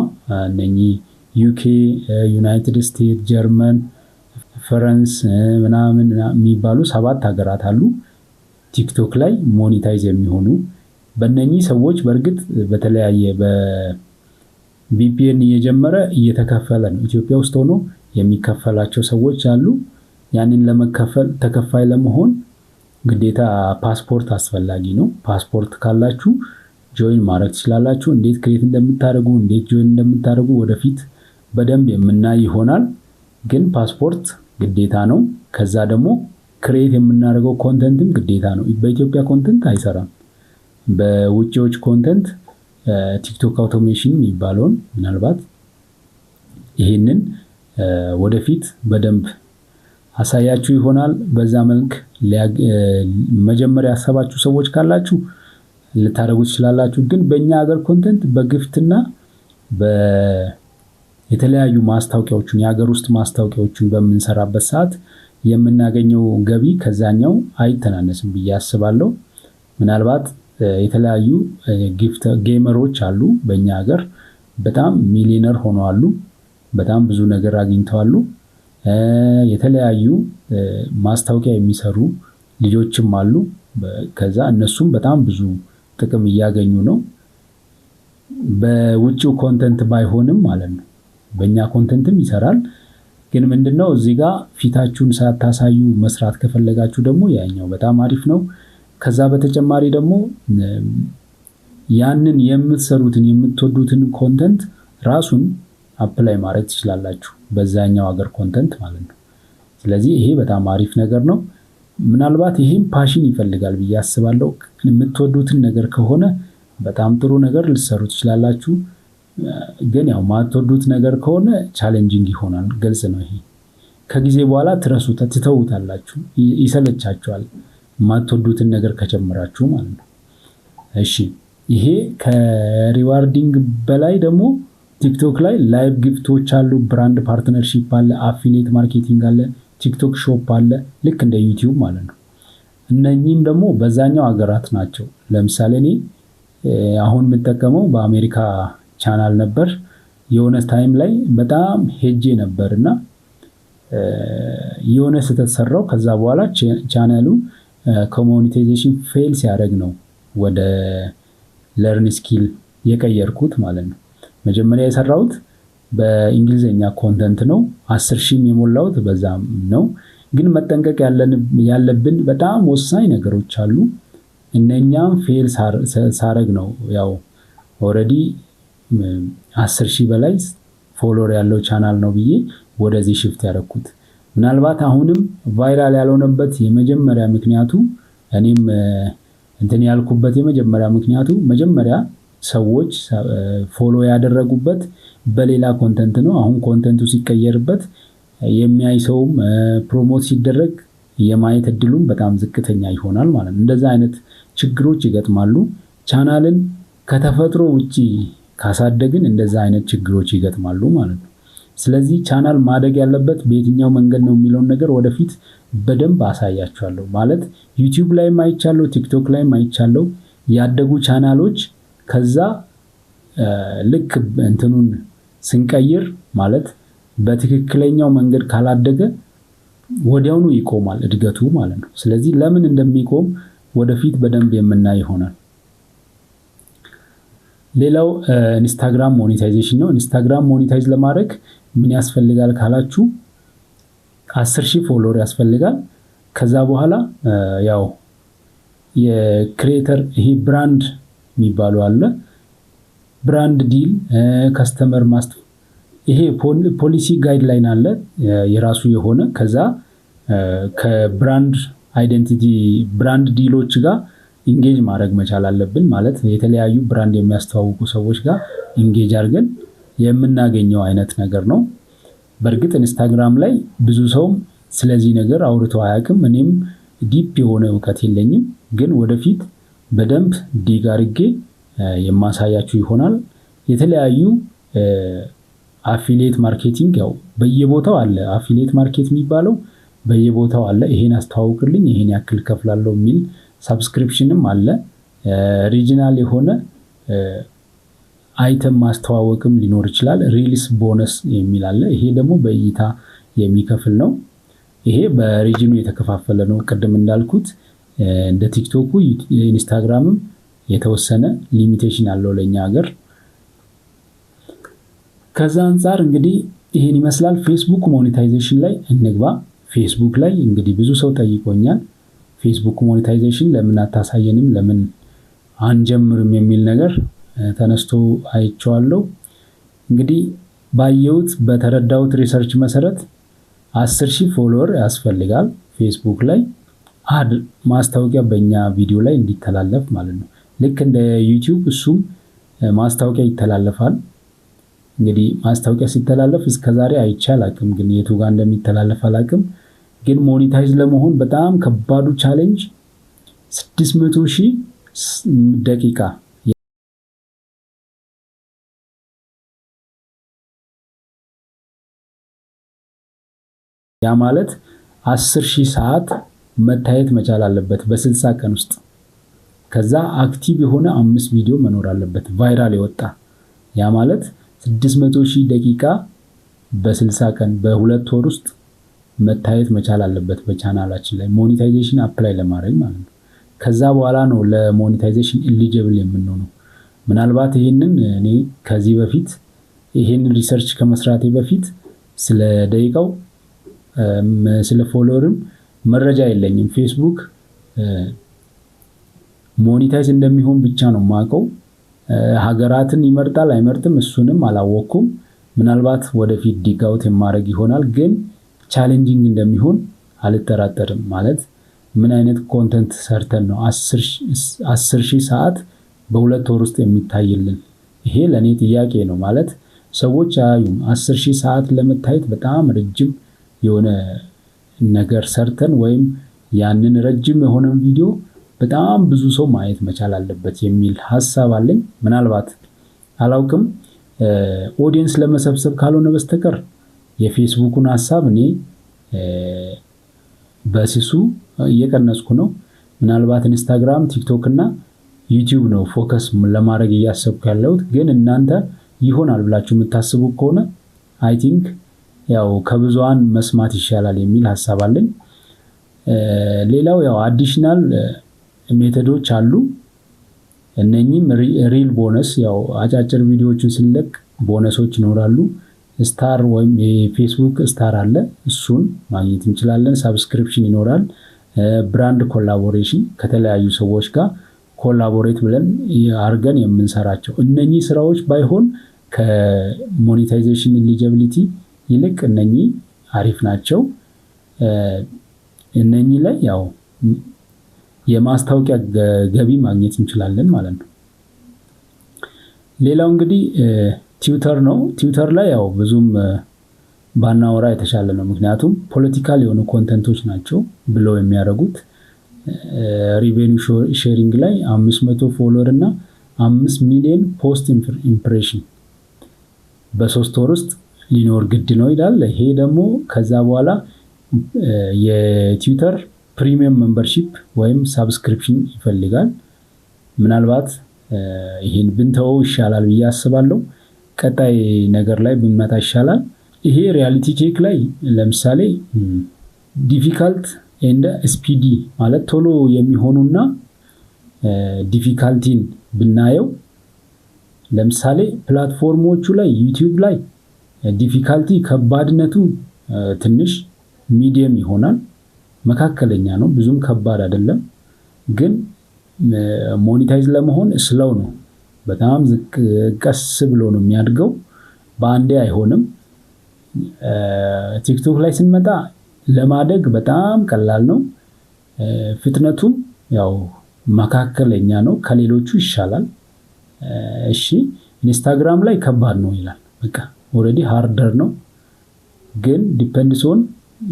እነኚህ ዩኬ፣ ዩናይትድ ስቴትስ፣ ጀርመን፣ ፈረንስ ምናምን የሚባሉ 7 ሀገራት አሉ ቲክቶክ ላይ ሞኔታይዝ የሚሆኑ። በእነኚህ ሰዎች በእርግጥ በተለያየ በቪፒኤን እየጀመረ እየተከፈለ ነው። ኢትዮጵያ ውስጥ ሆኖ የሚከፈላቸው ሰዎች አሉ። ያንን ተከፋይ ለመሆን ግዴታ ፓስፖርት አስፈላጊ ነው። ፓስፖርት ካላችሁ ጆይን ማድረግ ትችላላችሁ። እንዴት ክሬት እንደምታደርጉ እንዴት ጆይን እንደምታደርጉ ወደፊት በደንብ የምናይ ይሆናል። ግን ፓስፖርት ግዴታ ነው። ከዛ ደግሞ ክሬት የምናደርገው ኮንተንትም ግዴታ ነው። በኢትዮጵያ ኮንተንት አይሰራም። በውጪዎች ኮንተንት ቲክቶክ አውቶሜሽን የሚባለውን ምናልባት ይሄንን ወደፊት በደንብ አሳያችሁ ይሆናል። በዛ መልክ መጀመሪያ ያሰባችሁ ሰዎች ካላችሁ ልታደርጉ ትችላላችሁ። ግን በእኛ ሀገር ኮንተንት በግፍትና የተለያዩ ማስታወቂያዎችን የሀገር ውስጥ ማስታወቂያዎችን በምንሰራበት ሰዓት የምናገኘው ገቢ ከዛኛው አይተናነስም ብዬ አስባለሁ። ምናልባት የተለያዩ ጌመሮች አሉ በእኛ ሀገር በጣም ሚሊዮነር ሆነዋል። በጣም ብዙ ነገር አግኝተዋል። የተለያዩ ማስታወቂያ የሚሰሩ ልጆችም አሉ። ከዛ እነሱም በጣም ብዙ ጥቅም እያገኙ ነው። በውጪው ኮንተንት ባይሆንም ማለት ነው። በእኛ ኮንተንትም ይሰራል። ግን ምንድነው እዚህ ጋር ፊታችሁን ሳታሳዩ መስራት ከፈለጋችሁ ደግሞ ያኛው በጣም አሪፍ ነው። ከዛ በተጨማሪ ደግሞ ያንን የምትሰሩትን የምትወዱትን ኮንተንት ራሱን አፕላይ ማድረግ ትችላላችሁ በዛኛው ሀገር ኮንተንት ማለት ነው። ስለዚህ ይሄ በጣም አሪፍ ነገር ነው። ምናልባት ይሄም ፓሽን ይፈልጋል ብዬ አስባለሁ። የምትወዱትን ነገር ከሆነ በጣም ጥሩ ነገር ልትሰሩ ትችላላችሁ። ግን ያው ማትወዱት ነገር ከሆነ ቻሌንጂንግ ይሆናል። ግልጽ ነው ይሄ። ከጊዜ በኋላ ትተውታላችሁ፣ ይሰለቻችኋል ማትወዱትን ነገር ከጀመራችሁ ማለት ነው። እሺ ይሄ ከሪዋርዲንግ በላይ ደግሞ ቲክቶክ ላይ ላይቭ ጊፍቶች አሉ፣ ብራንድ ፓርትነርሺፕ አለ፣ አፊሊየት ማርኬቲንግ አለ፣ ቲክቶክ ሾፕ አለ፣ ልክ እንደ ዩቲዩብ ማለት ነው። እነኚህም ደግሞ በዛኛው ሀገራት ናቸው። ለምሳሌ እኔ አሁን የምጠቀመው በአሜሪካ ቻናል ነበር። የሆነ ታይም ላይ በጣም ሄጄ ነበርና የሆነ ስህተት ሰራው። ከዛ በኋላ ቻናሉ ኮሞኔታይዜሽን ፌል ሲያደርግ ነው ወደ ለርን ስኪል የቀየርኩት ማለት ነው። መጀመሪያ የሰራሁት በእንግሊዘኛ ኮንተንት ነው። 10,000 የሞላሁት በዛም ነው። ግን መጠንቀቅ ያለብን በጣም ወሳኝ ነገሮች አሉ። እነኛም ፌል ሳረግ ነው ያው ኦሬዲ 10,000 በላይ ፎሎወር ያለው ቻናል ነው ብዬ ወደዚህ ሽፍት ያደረኩት። ምናልባት አሁንም ቫይራል ያልሆነበት የመጀመሪያ ምክንያቱ እኔም እንትን ያልኩበት የመጀመሪያ ምክንያቱ መጀመሪያ ሰዎች ፎሎ ያደረጉበት በሌላ ኮንተንት ነው። አሁን ኮንተንቱ ሲቀየርበት የሚያይ ሰውም ፕሮሞት ሲደረግ የማየት እድሉም በጣም ዝቅተኛ ይሆናል ማለት ነው። እንደዛ አይነት ችግሮች ይገጥማሉ። ቻናልን ከተፈጥሮ ውጪ ካሳደግን እንደዛ አይነት ችግሮች ይገጥማሉ ማለት ነው። ስለዚህ ቻናል ማደግ ያለበት በየትኛው መንገድ ነው የሚለውን ነገር ወደፊት በደንብ አሳያችኋለሁ። ማለት ዩቲዩብ ላይም አይቻለሁ፣ ቲክቶክ ላይም አይቻለሁ። ያደጉ ቻናሎች ከዛ ልክ እንትኑን ስንቀይር ማለት በትክክለኛው መንገድ ካላደገ ወዲያውኑ ይቆማል እድገቱ ማለት ነው። ስለዚህ ለምን እንደሚቆም ወደፊት በደንብ የምናይ ይሆናል። ሌላው ኢንስታግራም ሞኔታይዜሽን ነው። ኢንስታግራም ሞኔታይዝ ለማድረግ ምን ያስፈልጋል ካላችሁ 10,000 ፎሎወር ያስፈልጋል። ከዛ በኋላ ያው የክሬተር ይሄ ብራንድ የሚባሉ አለ፣ ብራንድ ዲል፣ ከስተመር ማስተር፣ ይሄ ፖሊሲ ጋይድላይን አለ የራሱ የሆነ። ከዛ ከብራንድ አይደንቲቲ ብራንድ ዲሎች ጋር ኢንጌጅ ማድረግ መቻል አለብን። ማለት የተለያዩ ብራንድ የሚያስተዋውቁ ሰዎች ጋር ኢንጌጅ አድርገን የምናገኘው አይነት ነገር ነው። በእርግጥ ኢንስታግራም ላይ ብዙ ሰው ስለዚህ ነገር አውርቶ አያውቅም። እኔም ዲፕ የሆነ እውቀት የለኝም። ግን ወደፊት በደንብ ዲግ አድርጌ የማሳያችሁ ይሆናል። የተለያዩ አፊሊየት ማርኬቲንግ ያው በየቦታው አለ። አፊሊየት ማርኬት የሚባለው በየቦታው አለ። ይሄን አስተዋውቅልኝ ይሄን ያክል ከፍላለሁ የሚል ሳብስክሪፕሽንም አለ። ሪጂናል የሆነ አይተም ማስተዋወቅም ሊኖር ይችላል። ሪልስ ቦነስ የሚል አለ። ይሄ ደግሞ በእይታ የሚከፍል ነው። ይሄ በሪጅኑ የተከፋፈለ ነው። ቅድም እንዳልኩት እንደ ቲክቶኩ ኢንስታግራምም የተወሰነ ሊሚቴሽን አለው ለኛ ሀገር። ከዛ አንፃር እንግዲህ ይሄን ይመስላል። ፌስቡክ ሞኔታይዜሽን ላይ እንግባ። ፌስቡክ ላይ እንግዲህ ብዙ ሰው ጠይቆኛል። ፌስቡክ ሞኔታይዜሽን ለምን አታሳየንም፣ ለምን አንጀምርም የሚል ነገር ተነስቶ አይቼዋለሁ። እንግዲህ ባየሁት በተረዳሁት ሪሰርች መሰረት 10,000 ፎሎወር ያስፈልጋል ፌስቡክ ላይ አድ ማስታወቂያ በእኛ ቪዲዮ ላይ እንዲተላለፍ ማለት ነው። ልክ እንደ ዩቲዩብ እሱም ማስታወቂያ ይተላለፋል። እንግዲህ ማስታወቂያ ሲተላለፍ እስከዛሬ አይቼ አላቅም፣ ግን የቱ ጋር እንደሚተላለፍ አላቅም። ግን ሞኔታይዝ ለመሆን በጣም ከባዱ ቻሌንጅ 600,000 ደቂቃ ያ ማለት 10,000 ሰዓት መታየት መቻል አለበት በ60 ቀን ውስጥ። ከዛ አክቲቭ የሆነ 5 ቪዲዮ መኖር አለበት ቫይራል የወጣ ያ ማለት 600,000 ደቂቃ በ60 ቀን በ2 ወር ውስጥ መታየት መቻል አለበት በቻናላችን ላይ ሞኔታይዜሽን አፕላይ ለማድረግ ማለት ነው። ከዛ በኋላ ነው ለሞኔታይዜሽን ኤሊጂብል የምንሆነው። ምናልባት ይሄንን እኔ ከዚህ በፊት ይሄንን ሪሰርች ከመስራቴ በፊት ስለ ደቂቃው ስለ ፎሎወርም መረጃ የለኝም። ፌስቡክ ሞኔታይዝ እንደሚሆን ብቻ ነው የማውቀው። ሀገራትን ይመርጣል አይመርጥም እሱንም አላወቅኩም። ምናልባት ወደፊት ዲግ አውት የማድረግ ይሆናል። ግን ቻሌንጂንግ እንደሚሆን አልጠራጠርም። ማለት ምን አይነት ኮንተንት ሰርተን ነው 10,000 ሰዓት በ2 ወር ውስጥ የሚታይልን? ይሄ ለኔ ጥያቄ ነው። ማለት ሰዎች አያዩም። 10,000 ሰዓት ለመታየት በጣም ረጅም የሆነ ነገር ሰርተን ወይም ያንን ረጅም የሆነን ቪዲዮ በጣም ብዙ ሰው ማየት መቻል አለበት የሚል ሐሳብ አለኝ። ምናልባት አላውቅም ኦዲየንስ ለመሰብሰብ ካልሆነ በስተቀር የፌስቡኩን ሐሳብ እኔ በስሱ እየቀነስኩ ነው። ምናልባት ኢንስታግራም፣ ቲክቶክ እና ዩቲዩብ ነው ፎከስ ለማድረግ እያሰብኩ ያለሁት። ግን እናንተ ይሆናል ብላችሁ የምታስቡ ከሆነ አይ ቲንክ ያው ከብዙሃን መስማት ይሻላል የሚል ሐሳብ አለኝ። ሌላው ያው አዲሽናል ሜተዶች አሉ። እነኚህም ሪል ቦነስ ያው አጫጭር ቪዲዮዎችን ስለቅ ቦነሶች ይኖራሉ። ስታር ወይም የፌስቡክ ስታር አለ እሱን ማግኘት እንችላለን። ሳብስክሪፕሽን ይኖራል። ብራንድ ኮላቦሬሽን ከተለያዩ ሰዎች ጋር ኮላቦሬት ብለን አርገን የምንሰራቸው እነኚህ ስራዎች ባይሆን ከሞኔታይዜሽን ኤሊጂቢሊቲ ይልቅ እነኚህ አሪፍ ናቸው። እነኚህ ላይ ያው የማስታወቂያ ገቢ ማግኘት እንችላለን ማለት ነው። ሌላው እንግዲህ ትዊተር ነው። ትዊተር ላይ ያው ብዙም ባናወራ የተሻለ ነው። ምክንያቱም ፖለቲካል የሆኑ ኮንተንቶች ናቸው ብለው የሚያደርጉት። ሪቬኒው ሼሪንግ ላይ 500 ፎሎወር እና 5 ሚሊዮን ፖስት ኢምፕሬሽን በ3 ወር ውስጥ ሊኖር ግድ ነው ይላል። ይሄ ደግሞ ከዛ በኋላ የትዊተር ፕሪሚየም ሜምበርሺፕ ወይም ሳብስክሪፕሽን ይፈልጋል። ምናልባት ይሄን ብንተወው ይሻላል ብዬ አስባለሁ። ቀጣይ ነገር ላይ ብንመጣ ይሻላል። ይሄ ሪያሊቲ ቼክ ላይ ለምሳሌ ዲፊካልት ኤንድ ስፒዲ ማለት ቶሎ የሚሆኑና ዲፊካልቲን ብናየው ለምሳሌ ፕላትፎርሞቹ ላይ ዩቲዩብ ላይ ዲፊካልቲ ከባድነቱ ትንሽ ሚዲየም ይሆናል። መካከለኛ ነው፣ ብዙም ከባድ አይደለም። ግን ሞኔታይዝ ለመሆን ስለው ነው። በጣም ቀስ ብሎ ነው የሚያድገው፣ በአንዴ አይሆንም። ቲክቶክ ላይ ስንመጣ ለማደግ በጣም ቀላል ነው። ፍጥነቱም ያው መካከለኛ ነው፣ ከሌሎቹ ይሻላል። እሺ ኢንስታግራም ላይ ከባድ ነው ይላል። በቃ ኦሬዲ ሃርደር ነው። ግን ዲፔንድስ ኦን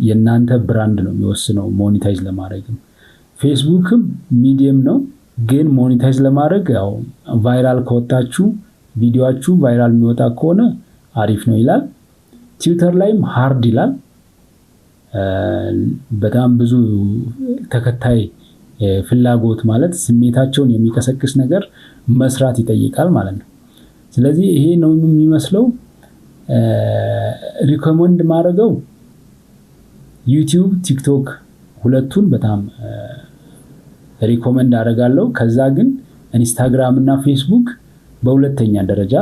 የናንተ ብራንድ ነው የሚወስነው ሞኔታይዝ ለማድረግም። ፌስቡክም ሚዲየም ነው፣ ግን ሞኔታይዝ ለማድረግ ያው ቫይራል ከወጣችሁ ቪዲዮአችሁ ቫይራል የሚወጣ ከሆነ አሪፍ ነው ይላል። ትዊተር ላይም ሃርድ ይላል። በጣም ብዙ ተከታይ ፍላጎት ማለት ስሜታቸውን የሚቀሰቅስ ነገር መስራት ይጠይቃል ማለት ነው። ስለዚህ ይሄ ነው የሚመስለው። ሪኮመንድ ማድረገው ዩቲዩብ፣ ቲክቶክ ሁለቱን በጣም ሪኮመንድ አደርጋለሁ። ከዛ ግን ኢንስታግራም እና ፌስቡክ በሁለተኛ ደረጃ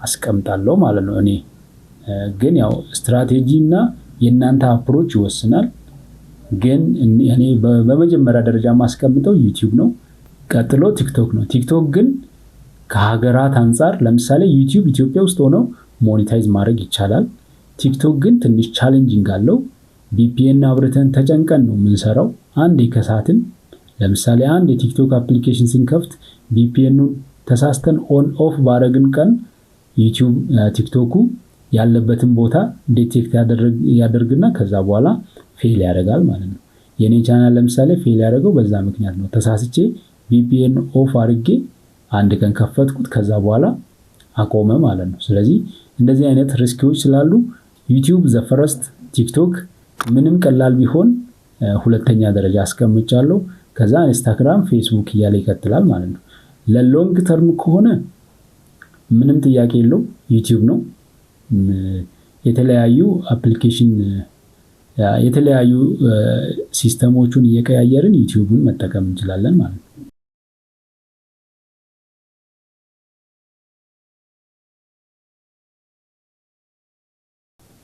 አስቀምጣለሁ ማለት ነው። እኔ ግን ያው ስትራቴጂ እና የናንተ አፕሮች ይወስናል። ግን እኔ በመጀመሪያ ደረጃ ማስቀምጠው ዩቲዩብ ነው፣ ቀጥሎ ቲክቶክ ነው። ቲክቶክ ግን ከሀገራት አንፃር ለምሳሌ ዩቲዩብ ኢትዮጵያ ውስጥ ሆኖ ሞኔታይዝ ማድረግ ይቻላል። ቲክቶክ ግን ትንሽ ቻሌንጂንግ አለው። ቪፒኤን አብርተን ተጨንቀን ነው የምንሰራው። አንድ ከሳትን ለምሳሌ አንድ የቲክቶክ አፕሊኬሽን ስንከፍት ቪፒኤኑን ተሳስተን ኦን ኦፍ ባረግን ቀን ዩቲዩብ ቲክቶኩ ያለበትን ቦታ ዲቴክት ያደርግና ከዛ በኋላ ፌል ያደርጋል ማለት ነው። የኔ ቻናል ለምሳሌ ፌል ያደረገው በዛ ምክንያት ነው። ተሳስቼ ቪፒኤን ኦፍ አድርጌ አንድ ቀን ከፈትኩት ከዛ በኋላ አቆመ ማለት ነው። ስለዚህ እንደዚህ አይነት ሪስኮች ስላሉ ዩቲዩብ ዘፈረስት፣ ቲክቶክ ምንም ቀላል ቢሆን ሁለተኛ ደረጃ አስቀምጫለሁ። ከዛ ኢንስታግራም፣ ፌስቡክ እያለ ይቀጥላል ማለት ነው። ለሎንግ ተርም ከሆነ ምንም ጥያቄ የለው ዩቲዩብ ነው። የተለያዩ አፕሊኬሽን የተለያዩ ሲስተሞቹን እየቀያየርን ዩቲዩብን መጠቀም እንችላለን ማለት ነው።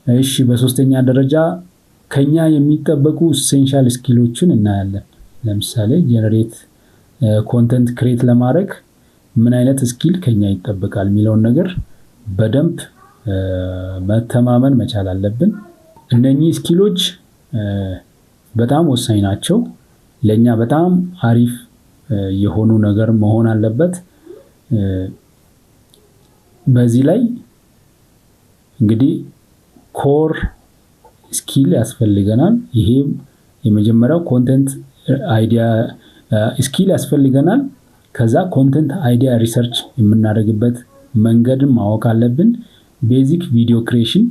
እሺ በሶስተኛ ደረጃ ከኛ የሚጠበቁ ኢሴንሻል ስኪሎችን እናያለን። ለምሳሌ ጀነሬት ኮንተንት ክሬት ለማድረግ ምን አይነት ስኪል ከኛ ይጠበቃል የሚለውን ነገር በደንብ መተማመን መቻል አለብን። እነኚህ ስኪሎች በጣም ወሳኝ ናቸው። ለኛ በጣም አሪፍ የሆኑ ነገር መሆን አለበት። በዚህ ላይ እንግዲህ ኮር ስኪል ያስፈልገናል። ይሄም የመጀመሪያው ኮንተንት አይዲያ ስኪል ያስፈልገናል። ከዛ ኮንተንት አይዲያ ሪሰርች የምናደርግበት መንገድን ማወቅ አለብን። ቤዚክ ቪዲዮ ክሬሽን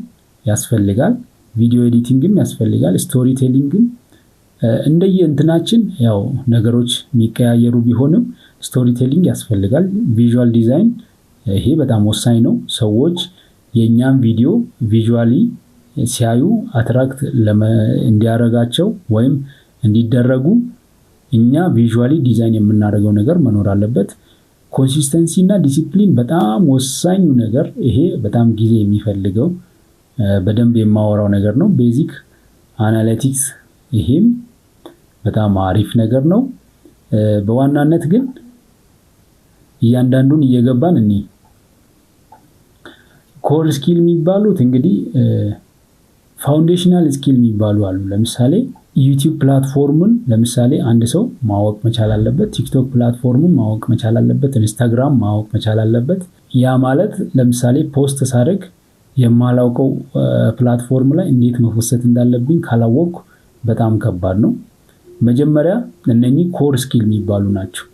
ያስፈልጋል። ቪዲዮ ኤዲቲንግም ያስፈልጋል። ስቶሪ ቴሊንግም እንደየ እንትናችን ያው ነገሮች የሚቀያየሩ ቢሆንም ስቶሪ ቴሊንግ ያስፈልጋል። ቪዥዋል ዲዛይን ይሄ በጣም ወሳኝ ነው። ሰዎች የኛን ቪዲዮ ቪዥዋሊ ሲያዩ አትራክት እንዲያረጋቸው ወይም እንዲደረጉ እኛ ቪዥዋሊ ዲዛይን የምናደርገው ነገር መኖር አለበት። ኮንሲስተንሲ እና ዲሲፕሊን በጣም ወሳኙ ነገር ይሄ በጣም ጊዜ የሚፈልገው በደንብ የማወራው ነገር ነው። ቤዚክ አናሊቲክስ ይሄም በጣም አሪፍ ነገር ነው። በዋናነት ግን እያንዳንዱን እየገባን ኮር ስኪል የሚባሉት እንግዲህ ፋውንዴሽናል ስኪል የሚባሉ አሉ። ለምሳሌ ዩቲዩብ ፕላትፎርምን ለምሳሌ አንድ ሰው ማወቅ መቻል አለበት። ቲክቶክ ፕላትፎርምን ማወቅ መቻል አለበት። ኢንስታግራም ማወቅ መቻል አለበት። ያ ማለት ለምሳሌ ፖስት ሳደርግ የማላውቀው ፕላትፎርም ላይ እንዴት መፖሰት እንዳለብኝ ካላወቅኩ በጣም ከባድ ነው። መጀመሪያ እነኚህ ኮር ስኪል የሚባሉ ናቸው።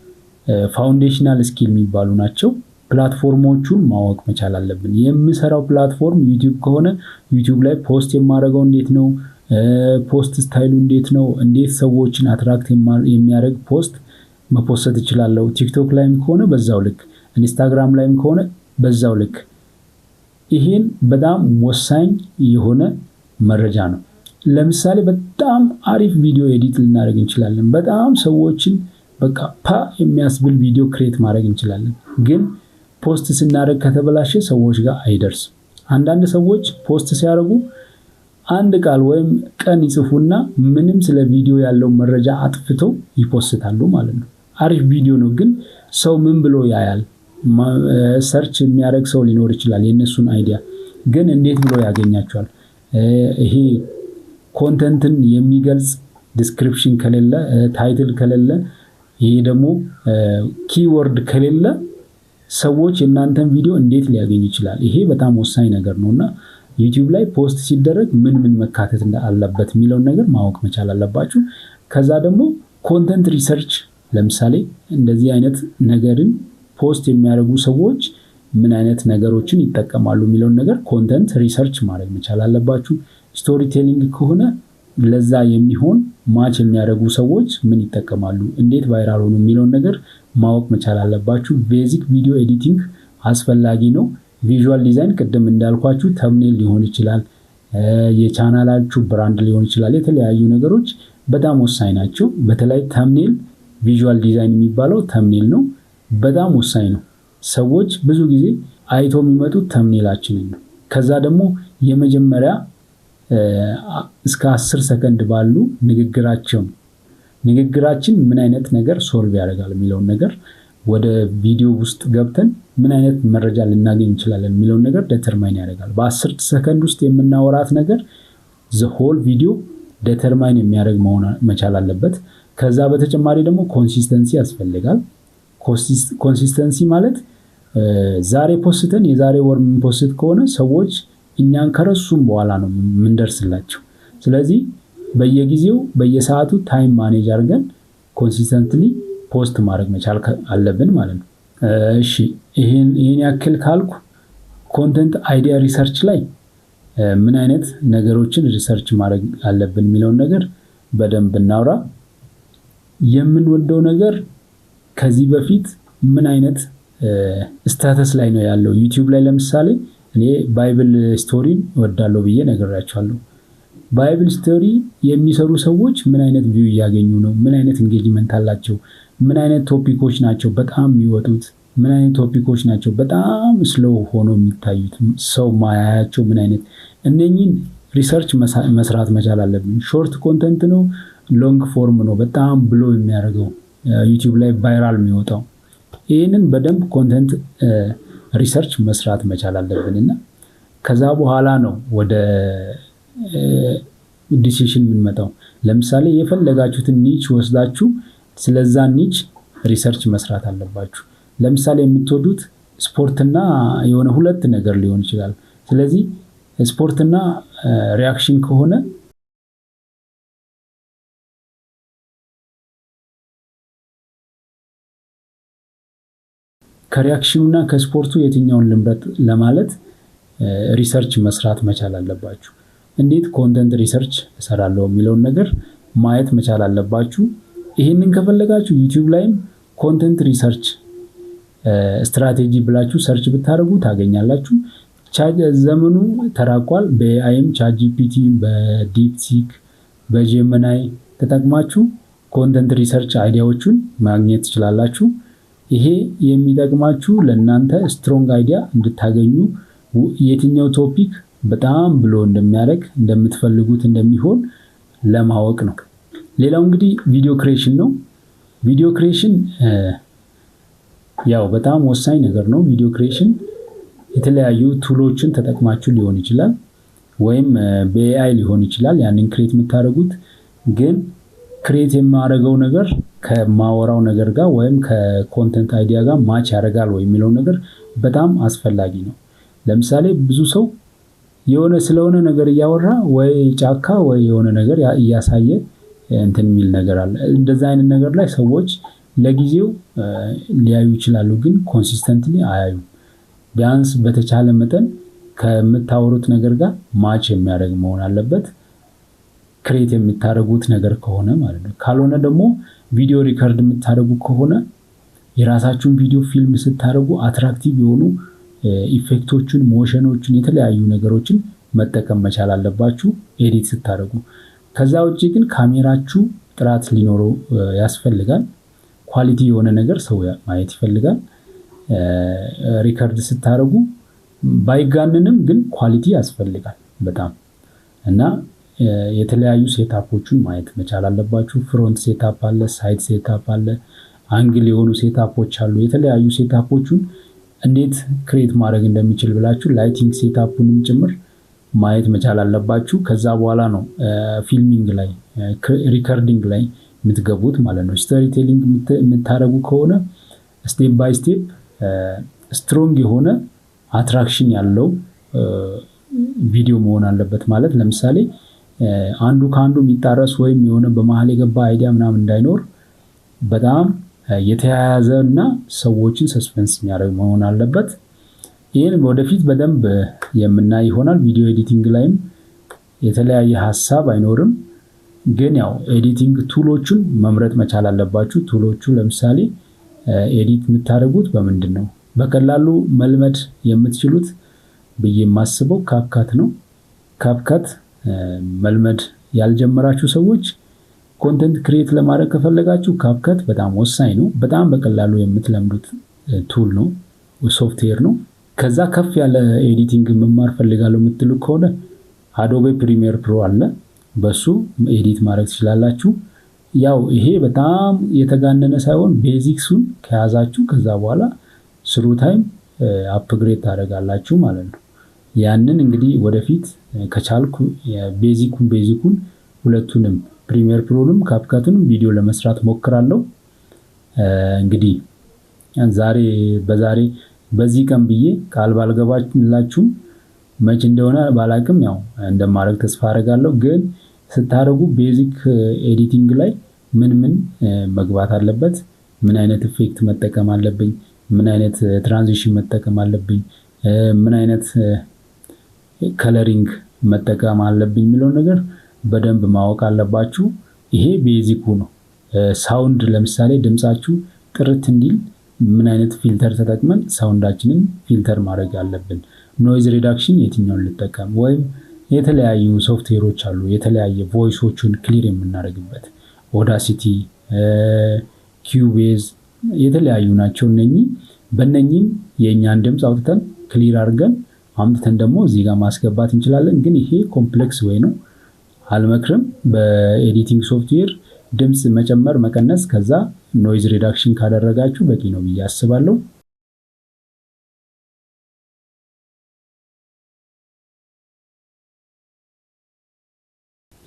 ፋውንዴሽናል ስኪል የሚባሉ ናቸው። ፕላትፎርሞቹን ማወቅ መቻል አለብን። የምሰራው ፕላትፎርም ዩቲዩብ ከሆነ ዩቲዩብ ላይ ፖስት የማደርገው እንዴት ነው? ፖስት ስታይሉ እንዴት ነው? እንዴት ሰዎችን አትራክት የሚያደርግ ፖስት መፖሰት እችላለሁ? ቲክቶክ ላይም ከሆነ በዛው ልክ፣ ኢንስታግራም ላይም ከሆነ በዛው ልክ። ይሄን በጣም ወሳኝ የሆነ መረጃ ነው። ለምሳሌ በጣም አሪፍ ቪዲዮ ኤዲት ልናደርግ እንችላለን። በጣም ሰዎችን በቃ የሚያስብል ቪዲዮ ክሬት ማድረግ እንችላለን። ግን ፖስት ስናደርግ ከተበላሸ ሰዎች ጋር አይደርስም። አንዳንድ ሰዎች ፖስት ሲያደርጉ አንድ ቃል ወይም ቀን ይጽፉና ምንም ስለ ቪዲዮ ያለው መረጃ አጥፍተው ይፖስታሉ ማለት ነው። አሪፍ ቪዲዮ ነው፣ ግን ሰው ምን ብሎ ያያል? ሰርች የሚያደርግ ሰው ሊኖር ይችላል የነሱን አይዲያ፣ ግን እንዴት ብሎ ያገኛቸዋል? ይሄ ኮንተንትን የሚገልጽ ዲስክሪፕሽን ከሌለ፣ ታይትል ከሌለ፣ ይሄ ደግሞ ኪወርድ ከሌለ ሰዎች የእናንተን ቪዲዮ እንዴት ሊያገኙ ይችላል? ይሄ በጣም ወሳኝ ነገር ነውና ዩቲዩብ ላይ ፖስት ሲደረግ ምን መካተት አለበት የሚለውን ነገር ማወቅ መቻል አለባችሁ። ከዛ ደግሞ ኮንተንት ሪሰርች፣ ለምሳሌ እንደዚህ አይነት ነገርን ፖስት የሚያደርጉ ሰዎች ምን አይነት ነገሮችን ይጠቀማሉ የሚለውን ነገር ኮንተንት ሪሰርች ማድረግ መቻል አለባችሁ። ስቶሪ ቴሊንግ ከሆነ ለዛ የሚሆን ማች የሚያደርጉ ሰዎች ምን ይጠቀማሉ፣ እንዴት ቫይራል ሆኑ የሚለውን ነገር ማወቅ መቻል አለባችሁ። ቤዚክ ቪዲዮ ኤዲቲንግ አስፈላጊ ነው። ቪዥዋል ዲዛይን ቅድም እንዳልኳችሁ ተምኔል ሊሆን ይችላል፣ የቻናላችሁ ብራንድ ሊሆን ይችላል። የተለያዩ ነገሮች በጣም ወሳኝ ናቸው። በተለይ ተምኔል፣ ቪዥዋል ዲዛይን የሚባለው ተምኔል ነው፣ በጣም ወሳኝ ነው። ሰዎች ብዙ ጊዜ አይተው የሚመጡት ተምኔላችንን ነው። ከዛ ደግሞ የመጀመሪያ እስከ 10 ሰከንድ ባሉ ንግግራችን ምን አይነት ነገር ሶልቭ ያደርጋል የሚለውን ነገር ወደ ቪዲዮ ውስጥ ገብተን ምን አይነት መረጃ ልናገኝ እንችላለን የሚለውን ነገር ዴተርማይን ያደርጋል። በ10 ሰከንድ ውስጥ የምናወራት ነገር ዘ ሆል ቪዲዮ ዴተርማይን የሚያደርግ መሆን መቻል አለበት። ከዛ በተጨማሪ ደግሞ ኮንሲስተንሲ ያስፈልጋል። ኮንሲስተንሲ ማለት ዛሬ ፖስተን የዛሬ ወር የምንፖስት ከሆነ ሰዎች እኛን ከረሱም በኋላ ነው የምንደርስላቸው። ስለዚህ በየጊዜው በየሰዓቱ ታይም ማኔጅ አድርገን ኮንሲስተንትሊ ፖስት ማድረግ መቻል አለብን ማለት ነው። እሺ ይሄን ያክል ካልኩ ኮንተንት አይዲያ ሪሰርች ላይ ምን አይነት ነገሮችን ሪሰርች ማድረግ አለብን የሚለውን ነገር በደንብ እናውራ። የምንወደው ነገር ከዚህ በፊት ምን አይነት ስታተስ ላይ ነው ያለው። ዩቲዩብ ላይ ለምሳሌ እኔ ባይብል ስቶሪን እወዳለሁ ብዬ ነግሬያችኋለሁ። ባይብል ስቶሪ የሚሰሩ ሰዎች ምን አይነት ቪው እያገኙ ነው? ምን አይነት ኢንጌጅመንት አላቸው? ምን አይነት ቶፒኮች ናቸው በጣም የሚወጡት? ምን አይነት ቶፒኮች ናቸው በጣም ስሎው ሆኖ የሚታዩት? ሰው ማያያቸው ምን አይነት እነኚህን ሪሰርች መስራት መቻል አለብን። ሾርት ኮንተንት ነው፣ ሎንግ ፎርም ነው በጣም ብሎ የሚያደርገው ዩቲዩብ ላይ ቫይራል የሚወጣው? ይህንን በደንብ ኮንተንት ሪሰርች መስራት መቻል አለብን እና ከዛ በኋላ ነው ወደ ዲሲሽን የምንመጣው። ለምሳሌ የፈለጋችሁትን ኒች ወስዳችሁ ስለዛ ኒች ሪሰርች መስራት አለባችሁ። ለምሳሌ የምትወዱት ስፖርትና የሆነ ሁለት ነገር ሊሆን ይችላል። ስለዚህ ስፖርትና ሪያክሽን ከሆነ ከሪያክሽኑና ከስፖርቱ የትኛውን ልምረጥ ለማለት ሪሰርች መስራት መቻል አለባችሁ። እንዴት ኮንተንት ሪሰርች እሰራለሁ የሚለውን ነገር ማየት መቻል አለባችሁ። ይህንን ከፈለጋችሁ ዩቲዩብ ላይም ኮንተንት ሪሰርች ስትራቴጂ ብላችሁ ሰርች ብታደርጉ ታገኛላችሁ። ዘመኑ ተራቋል። በኤአይም ቻትጂፒቲ፣ በዲፕሲክ፣ በጄሚናይ ተጠቅማችሁ ኮንተንት ሪሰርች አይዲያዎቹን ማግኘት ትችላላችሁ። ይሄ የሚጠቅማችሁ ለእናንተ ስትሮንግ አይዲያ እንድታገኙ የትኛው ቶፒክ በጣም ብሎ እንደሚያደርግ እንደምትፈልጉት እንደሚሆን ለማወቅ ነው። ሌላው እንግዲህ ቪዲዮ ክሬሽን ነው። ቪዲዮ ክሬሽን ያው በጣም ወሳኝ ነገር ነው። ቪዲዮ ክሬሽን የተለያዩ ቱሎችን ተጠቅማችሁ ሊሆን ይችላል ወይም በኤአይ ሊሆን ይችላል ያንን ክሬት የምታደርጉት። ግን ክሬት የማደርገው ነገር ከማወራው ነገር ጋር ወይም ከኮንተንት አይዲያ ጋር ማች ያደርጋል ወይ የሚለው ነገር በጣም አስፈላጊ ነው። ለምሳሌ ብዙ ሰው የሆነ ስለሆነ ነገር እያወራ ወይ ጫካ ወይ የሆነ ነገር እያሳየ እንትን የሚል ነገር አለ። እንደዛ አይነት ነገር ላይ ሰዎች ለጊዜው ሊያዩ ይችላሉ፣ ግን ኮንሲስተንትሊ አያዩም። ቢያንስ በተቻለ መጠን ከምታወሩት ነገር ጋር ማች የሚያደርግ መሆን አለበት፣ ክሬት የምታደርጉት ነገር ከሆነ ማለት ነው። ካልሆነ ደግሞ ቪዲዮ ሪከርድ የምታደርጉ ከሆነ የራሳችሁን ቪዲዮ ፊልም ስታደርጉ አትራክቲቭ የሆኑ ኢፌክቶችን፣ ሞሽኖችን፣ የተለያዩ ነገሮችን መጠቀም መቻል አለባችሁ ኤዲት ስታደርጉ። ከዛ ውጭ ግን ካሜራችሁ ጥራት ሊኖረው ያስፈልጋል። ኳሊቲ የሆነ ነገር ሰው ማየት ይፈልጋል። ሪከርድ ስታደርጉ ባይጋንንም ግን ኳሊቲ ያስፈልጋል በጣም እና የተለያዩ ሴታፖችን ማየት መቻል አለባችሁ። ፍሮንት ሴታፕ አለ፣ ሳይድ ሴታፕ አለ፣ አንግል የሆኑ ሴታፖች አሉ። የተለያዩ ሴታፖቹን እንዴት ክሬት ማድረግ እንደሚችል ብላችሁ ላይቲንግ ሴታፑንም ጭምር ማየት መቻል አለባችሁ። ከዛ በኋላ ነው ፊልሚንግ ላይ ሪከርዲንግ ላይ የምትገቡት ማለት ነው። ስቶሪ ቴሊንግ የምታደርጉ ከሆነ ስቴፕ ባይ ስቴፕ ስትሮንግ የሆነ አትራክሽን ያለው ቪዲዮ መሆን አለበት። ማለት ለምሳሌ አንዱ ከአንዱ የሚጣረስ ወይም የሆነ በመሀል የገባ አይዲያ ምናምን እንዳይኖር በጣም የተያያዘ እና ሰዎችን ሰስፔንስ የሚያደርግ መሆን አለበት። ይህን ወደፊት በደንብ የምናይ ይሆናል። ቪዲዮ ኤዲቲንግ ላይም የተለያየ ሀሳብ አይኖርም፣ ግን ያው ኤዲቲንግ ቱሎቹን መምረጥ መቻል አለባችሁ። ቱሎቹ ለምሳሌ ኤዲት የምታደርጉት በምንድን ነው? በቀላሉ መልመድ የምትችሉት ብዬ የማስበው ካፕካት ነው። ካፕካት መልመድ ያልጀመራችሁ ሰዎች ኮንተንት ክሬት ለማድረግ ከፈለጋችሁ ካፕካት በጣም ወሳኝ ነው። በጣም በቀላሉ የምትለምዱት ቱል ነው፣ ሶፍትዌር ነው። ከዛ ከፍ ያለ ኤዲቲንግ መማር ፈልጋለሁ የምትሉ ከሆነ አዶቤ ፕሪሚየር ፕሮ አለ፣ በሱ ኤዲት ማድረግ ትችላላችሁ። ያው ይሄ በጣም የተጋነነ ሳይሆን ቤዚክሱን ከያዛችሁ ከዛ በኋላ ስሩ ታይም አፕግሬድ ታደርጋላችሁ ማለት ነው። ያንን እንግዲህ ወደፊት ከቻልኩ ቤዚኩን ሁለቱንም ፕሪሚየር ፕሮንም ካፕካቱንም ቪዲዮ ለመስራት ሞክራለሁ። እንግዲህ በዚህ ቀን ብዬ ቃል ባልገባላችሁም መች እንደሆነ ባላቅም ያው እንደማድረግ ተስፋ አደርጋለሁ። ግን ስታደርጉ ቤዚክ ኤዲቲንግ ላይ ምን መግባት አለበት፣ ምን አይነት ኢፌክት መጠቀም አለብኝ፣ ምን አይነት ትራንዚሽን መጠቀም አለብኝ፣ ምን አይነት ከለሪንግ መጠቀም አለብኝ የሚለው ነገር በደንብ ማወቅ አለባችሁ። ይሄ ቤዚኩ ነው። ሳውንድ ለምሳሌ ድምጻችሁ ጥርት እንዲል ምን አይነት ፊልተር ተጠቅመን ሳውንዳችንን ፊልተር ማድረግ አለብን። ኖይዝ ሪዳክሽን የትኛውን ልጠቀም? ወይም የተለያዩ ሶፍትዌሮች አሉ የተለያየ ቮይሶቹን ክሊር የምናደርግበት ኦዳሲቲ፣ ኪዩቤዝ የተለያዩ ናቸው እነኚህ። በእነኚህም የእኛን ድምፅ አውጥተን ክሊር አድርገን አምጥተን ደግሞ እዚህ ጋር ማስገባት እንችላለን። ግን ይሄ ኮምፕሌክስ ወይ ነው አልመክርም። በኤዲቲንግ ሶፍትዌር ድምፅ መጨመር መቀነስ፣ ከዛ ኖይዝ ሪዳክሽን ካደረጋችሁ በቂ ነው ብዬ አስባለሁ።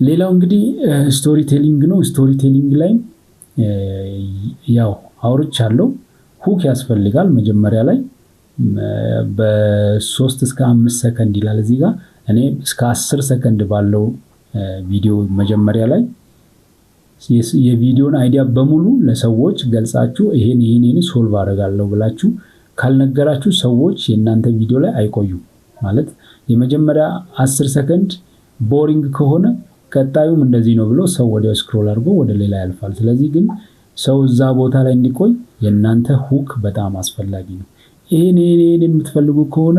ሌላው እንግዲህ ስቶሪ ቴሊንግ ነው። ስቶሪ ቴሊንግ ላይ ያው አውርቻለሁ። ሁክ ያስፈልጋል መጀመሪያ ላይ በ3 እስከ 5 ሰከንድ ይላል እዚህ ጋር። እኔ እስከ 10 ሰከንድ ባለው ቪዲዮ መጀመሪያ ላይ የቪዲዮን አይዲያ በሙሉ ለሰዎች ገልጻችሁ ይሄን ሶልቭ አደርጋለሁ ብላችሁ ካልነገራችሁ ሰዎች የእናንተ ቪዲዮ ላይ አይቆዩም። ማለት የመጀመሪያ 10 ሰከንድ ቦሪንግ ከሆነ ቀጣዩም እንደዚህ ነው ብሎ ሰው ወዲያው ስክሮል አድርጎ ወደ ሌላ ያልፋል። ስለዚህ ግን ሰው እዛ ቦታ ላይ እንዲቆይ የእናንተ ሁክ በጣም አስፈላጊ ነው። ይሄን የምትፈልጉ ከሆነ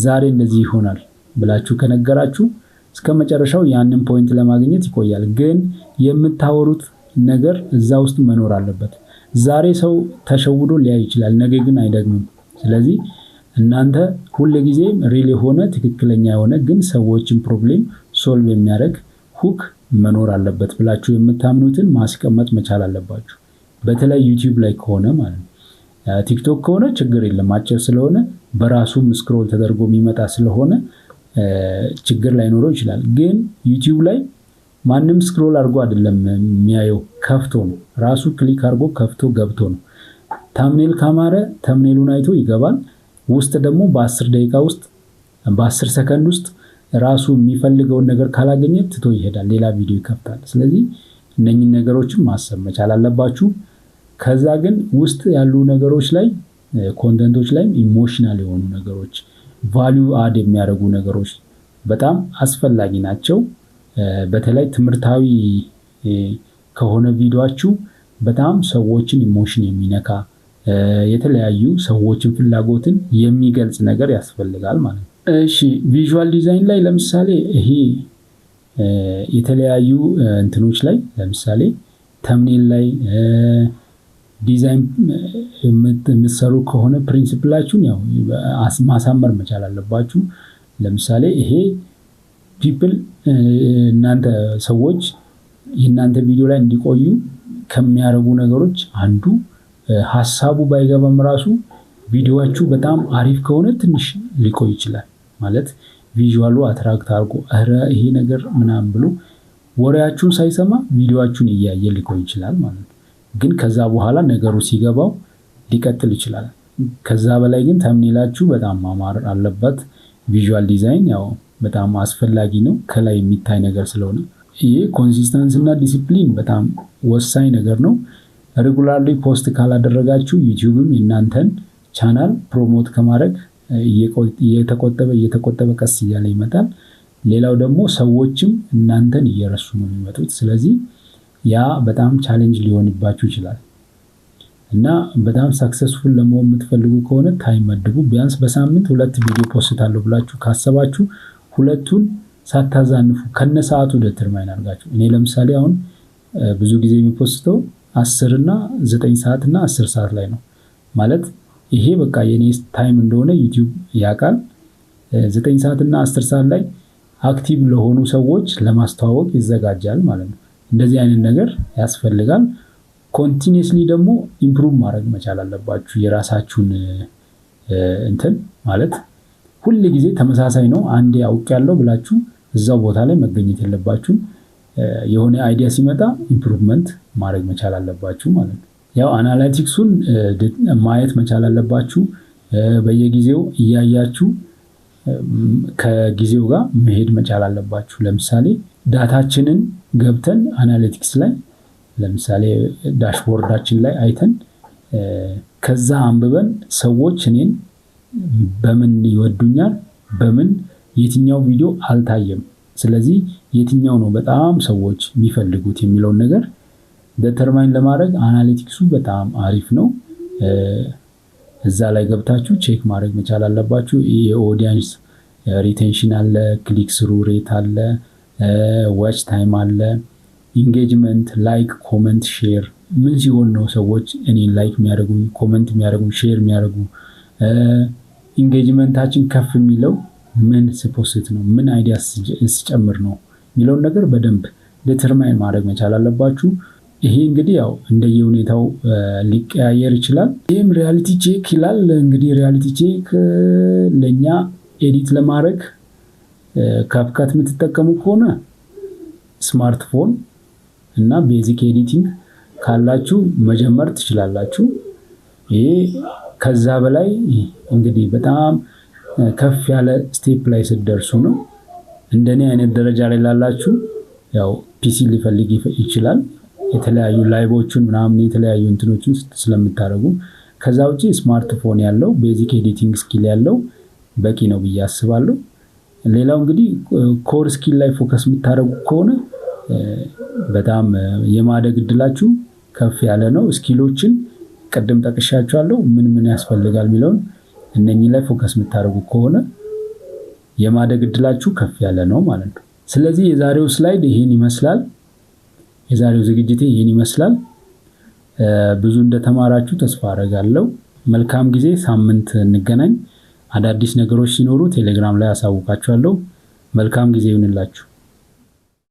ዛሬ እንደዚህ ይሆናል ብላችሁ ከነገራችሁ እስከ መጨረሻው ያንን ፖይንት ለማግኘት ይቆያል። ግን የምታወሩት ነገር እዛ ውስጥ መኖር አለበት። ዛሬ ሰው ተሸውዶ ሊያይ ይችላል፣ ነገ ግን አይደግምም። ስለዚህ እናንተ ሁልጊዜ ሪል የሆነ ትክክለኛ የሆነ ግን ሰዎችን ፕሮብሌም ሶልቭ የሚያደርግ ሁክ መኖር አለበት ብላችሁ የምታምኑትን ማስቀመጥ መቻል አለባችሁ። በተለይ ዩቲዩብ ላይ ከሆነ ማለት ነው። ቲክቶክ ከሆነ ችግር የለም፣ አጭር ስለሆነ በራሱም ስክሮል ተደርጎ የሚመጣ ስለሆነ ችግር ላይኖረው ይችላል። ግን ዩቲዩብ ላይ ማንም ስክሮል አድርጎ አይደለም የሚያየው፣ ከፍቶ ነው ራሱ ክሊክ አድርጎ ከፍቶ ገብቶ ነው። ታምኔል ካማረ ታምኔሉን አይቶ ይገባል። ውስጥ ደግሞ በ10 ደቂቃ ውስጥ በ10 ሰከንድ ውስጥ ራሱ የሚፈልገውን ነገር ካላገኘ ትቶ ይሄዳል፣ ሌላ ቪዲዮ ይከፍታል። ስለዚህ እነኚህን ነገሮችን ማሰብ መቻል አለባችሁ። ከዛ ግን ውስጥ ያሉ ነገሮች ላይ ኮንተንቶች ላይ ኢሞሽናል የሆኑ ነገሮች ቫልዩ አድ የሚያደርጉ ነገሮች በጣም አስፈላጊ ናቸው። በተለይ ትምህርታዊ ከሆነ ቪዲዮአችሁ በጣም ሰዎችን ኢሞሽን የሚነካ የተለያዩ ሰዎችን ፍላጎትን የሚገልጽ ነገር ያስፈልጋል ማለት ነው። እሺ ቪዥዋል ዲዛይን ላይ ለምሳሌ ይሄ የተለያዩ እንትኖች ላይ ለምሳሌ ተምኔል ላይ ዲዛይን የምትሰሩ ከሆነ ፕሪንሲፕላችሁን ያው ማሳመር መቻል አለባችሁ። ለምሳሌ ይሄ ፒፕል እናንተ ሰዎች የእናንተ ቪዲዮ ላይ እንዲቆዩ ከሚያደርጉ ነገሮች አንዱ ሀሳቡ ባይገባም ራሱ ቪዲዮአችሁ በጣም አሪፍ ከሆነ ትንሽ ሊቆይ ይችላል። ማለት ቪዥዋሉ አትራክት አድርጎ ኧረ ይሄ ነገር ምናምን ብሎ ወሬያችሁን ሳይሰማ ቪዲዮአችሁን እያየ ሊቆይ ይችላል ማለት ነው። ግን ከዛ በኋላ ነገሩ ሲገባው ሊቀጥል ይችላል። ከዛ በላይ ግን ተምኔላችሁ በጣም ማማር አለበት። ቪዥዋል ዲዛይን ያው በጣም አስፈላጊ ነው ከላይ የሚታይ ነገር ስለሆነ። ይሄ ኮንሲስተንስ እና ዲሲፕሊን በጣም ወሳኝ ነገር ነው። ሬጉላርሊ ፖስት ካላደረጋችሁ ዩቲዩብም የእናንተን ቻናል ፕሮሞት ከማድረግ እየተቆጠበ ቀስ እያለ ይመጣል። ሌላው ደግሞ ሰዎችም እናንተን እየረሱ ነው የሚመጡት። ስለዚህ ያ በጣም ቻሌንጅ ሊሆንባችሁ ይችላል እና በጣም ሰክሰስፉል ለመሆን የምትፈልጉ ከሆነ ታይም መድቡ። ቢያንስ በሳምንት 2 ቪዲዮ ፖስታለሁ ብላችሁ ካሰባችሁ ሁለቱን ሳታዛንፉ ከነሰዓቱ ዲተርማይን አድርጋችሁ። እኔ ለምሳሌ አሁን ብዙ ጊዜ የሚፖስተው 10 እና 9 ሰዓት እና 10 ሰዓት ላይ ነው። ማለት ይሄ በቃ የኔ ታይም እንደሆነ ዩቲዩብ ያውቃል። 9 ሰዓት እና 10 ሰዓት ላይ አክቲቭ ለሆኑ ሰዎች ለማስተዋወቅ ይዘጋጃል ማለት ነው። እንደዚህ አይነት ነገር ያስፈልጋል። ኮንቲኒየስሊ ደግሞ ኢምፕሩቭ ማድረግ መቻል አለባችሁ የራሳችሁን እንትን ማለት ሁል ጊዜ ተመሳሳይ ነው አንዴ አውቄያለሁ ብላችሁ እዛው ቦታ ላይ መገኘት የለባችሁም። የሆነ አይዲያ ሲመጣ ኢምፕሩቭመንት ማድረግ መቻል አለባችሁ ማለት ነው። ያው አናላይቲክሱን ማየት መቻል አለባችሁ። በየጊዜው እያያችሁ ከጊዜው ጋር መሄድ መቻል አለባችሁ። ለምሳሌ ዳታችንን ገብተን አናሊቲክስ ላይ ለምሳሌ ዳሽቦርዳችን ላይ አይተን ከዛ አንብበን ሰዎች እኔን በምን ይወዱኛል፣ በምን የትኛው ቪዲዮ አልታየም፣ ስለዚህ የትኛው ነው በጣም ሰዎች የሚፈልጉት የሚለውን ነገር ዲተርማይን ለማድረግ አናሊቲክሱ በጣም አሪፍ ነው። እዛ ላይ ገብታችሁ ቼክ ማድረግ መቻል አለባችሁ። የኦዲየንስ ሪቴንሽን አለ፣ ክሊክ ስሩ ሬት አለ፣ ዋች ታይም አለ፣ ኢንጌጅመንት፣ ላይክ፣ ኮመንት፣ ሼር ምን ሲሆን ነው ሰዎች እኔን ላይክ የሚያደርጉኝ፣ ኮመንት የሚያደርጉኝ፣ ሼር የሚያደርጉ፣ ኢንጌጅመንታችን ከፍ የሚለው ምን ስፖስት ነው፣ ምን አይዲያ ስጨምር ነው የሚለውን ነገር በደንብ ዲተርማይን ማድረግ መቻል አለባችሁ። ይሄ እንግዲህ ያው እንደየሁኔታው ሊቀያየር ይችላል። ይህም ሪያሊቲ ቼክ ይላል። እንግዲህ ሪያሊቲ ቼክ ለኛ ኤዲት ለማድረግ ካፕካት የምትጠቀሙ ከሆነ ስማርትፎን እና ቤዚክ ኤዲቲንግ ካላችሁ መጀመር ትችላላችሁ። ይሄ ከዛ በላይ እንግዲህ በጣም ከፍ ያለ ስቴፕ ላይ ስትደርሱ ነው። እንደኔ አይነት ደረጃ ላይ ላላችሁ ያው ፒሲ ሊፈልግ ይችላል የተለያዩ ላይቮችን ምናምን የተለያዩ እንትኖችን ስለምታደርጉ። ከዛ ውጪ ስማርትፎን ያለው ቤዚክ ኤዲቲንግ ስኪል ያለው በቂ ነው ብዬ አስባለሁ። ሌላው እንግዲህ ኮር ስኪል ላይ ፎከስ የምታደርጉ ከሆነ በጣም የማደግ እድላችሁ ከፍ ያለ ነው። ስኪሎችን ቅድም ጠቅሻችኋለሁ ምን ምን ያስፈልጋል የሚለውን እነኚህ ላይ ፎከስ የምታደርጉ ከሆነ የማደግ እድላችሁ ከፍ ያለ ነው ማለት ነው። ስለዚህ የዛሬው ስላይድ ይሄን ይመስላል። የዛሬው ዝግጅቴ ይሄን ይመስላል። ብዙ እንደተማራችሁ ተስፋ አደርጋለሁ። መልካም ጊዜ። ሳምንት እንገናኝ። አዳዲስ ነገሮች ሲኖሩ ቴሌግራም ላይ አሳውቃችኋለሁ። መልካም ጊዜ ይሁንላችሁ።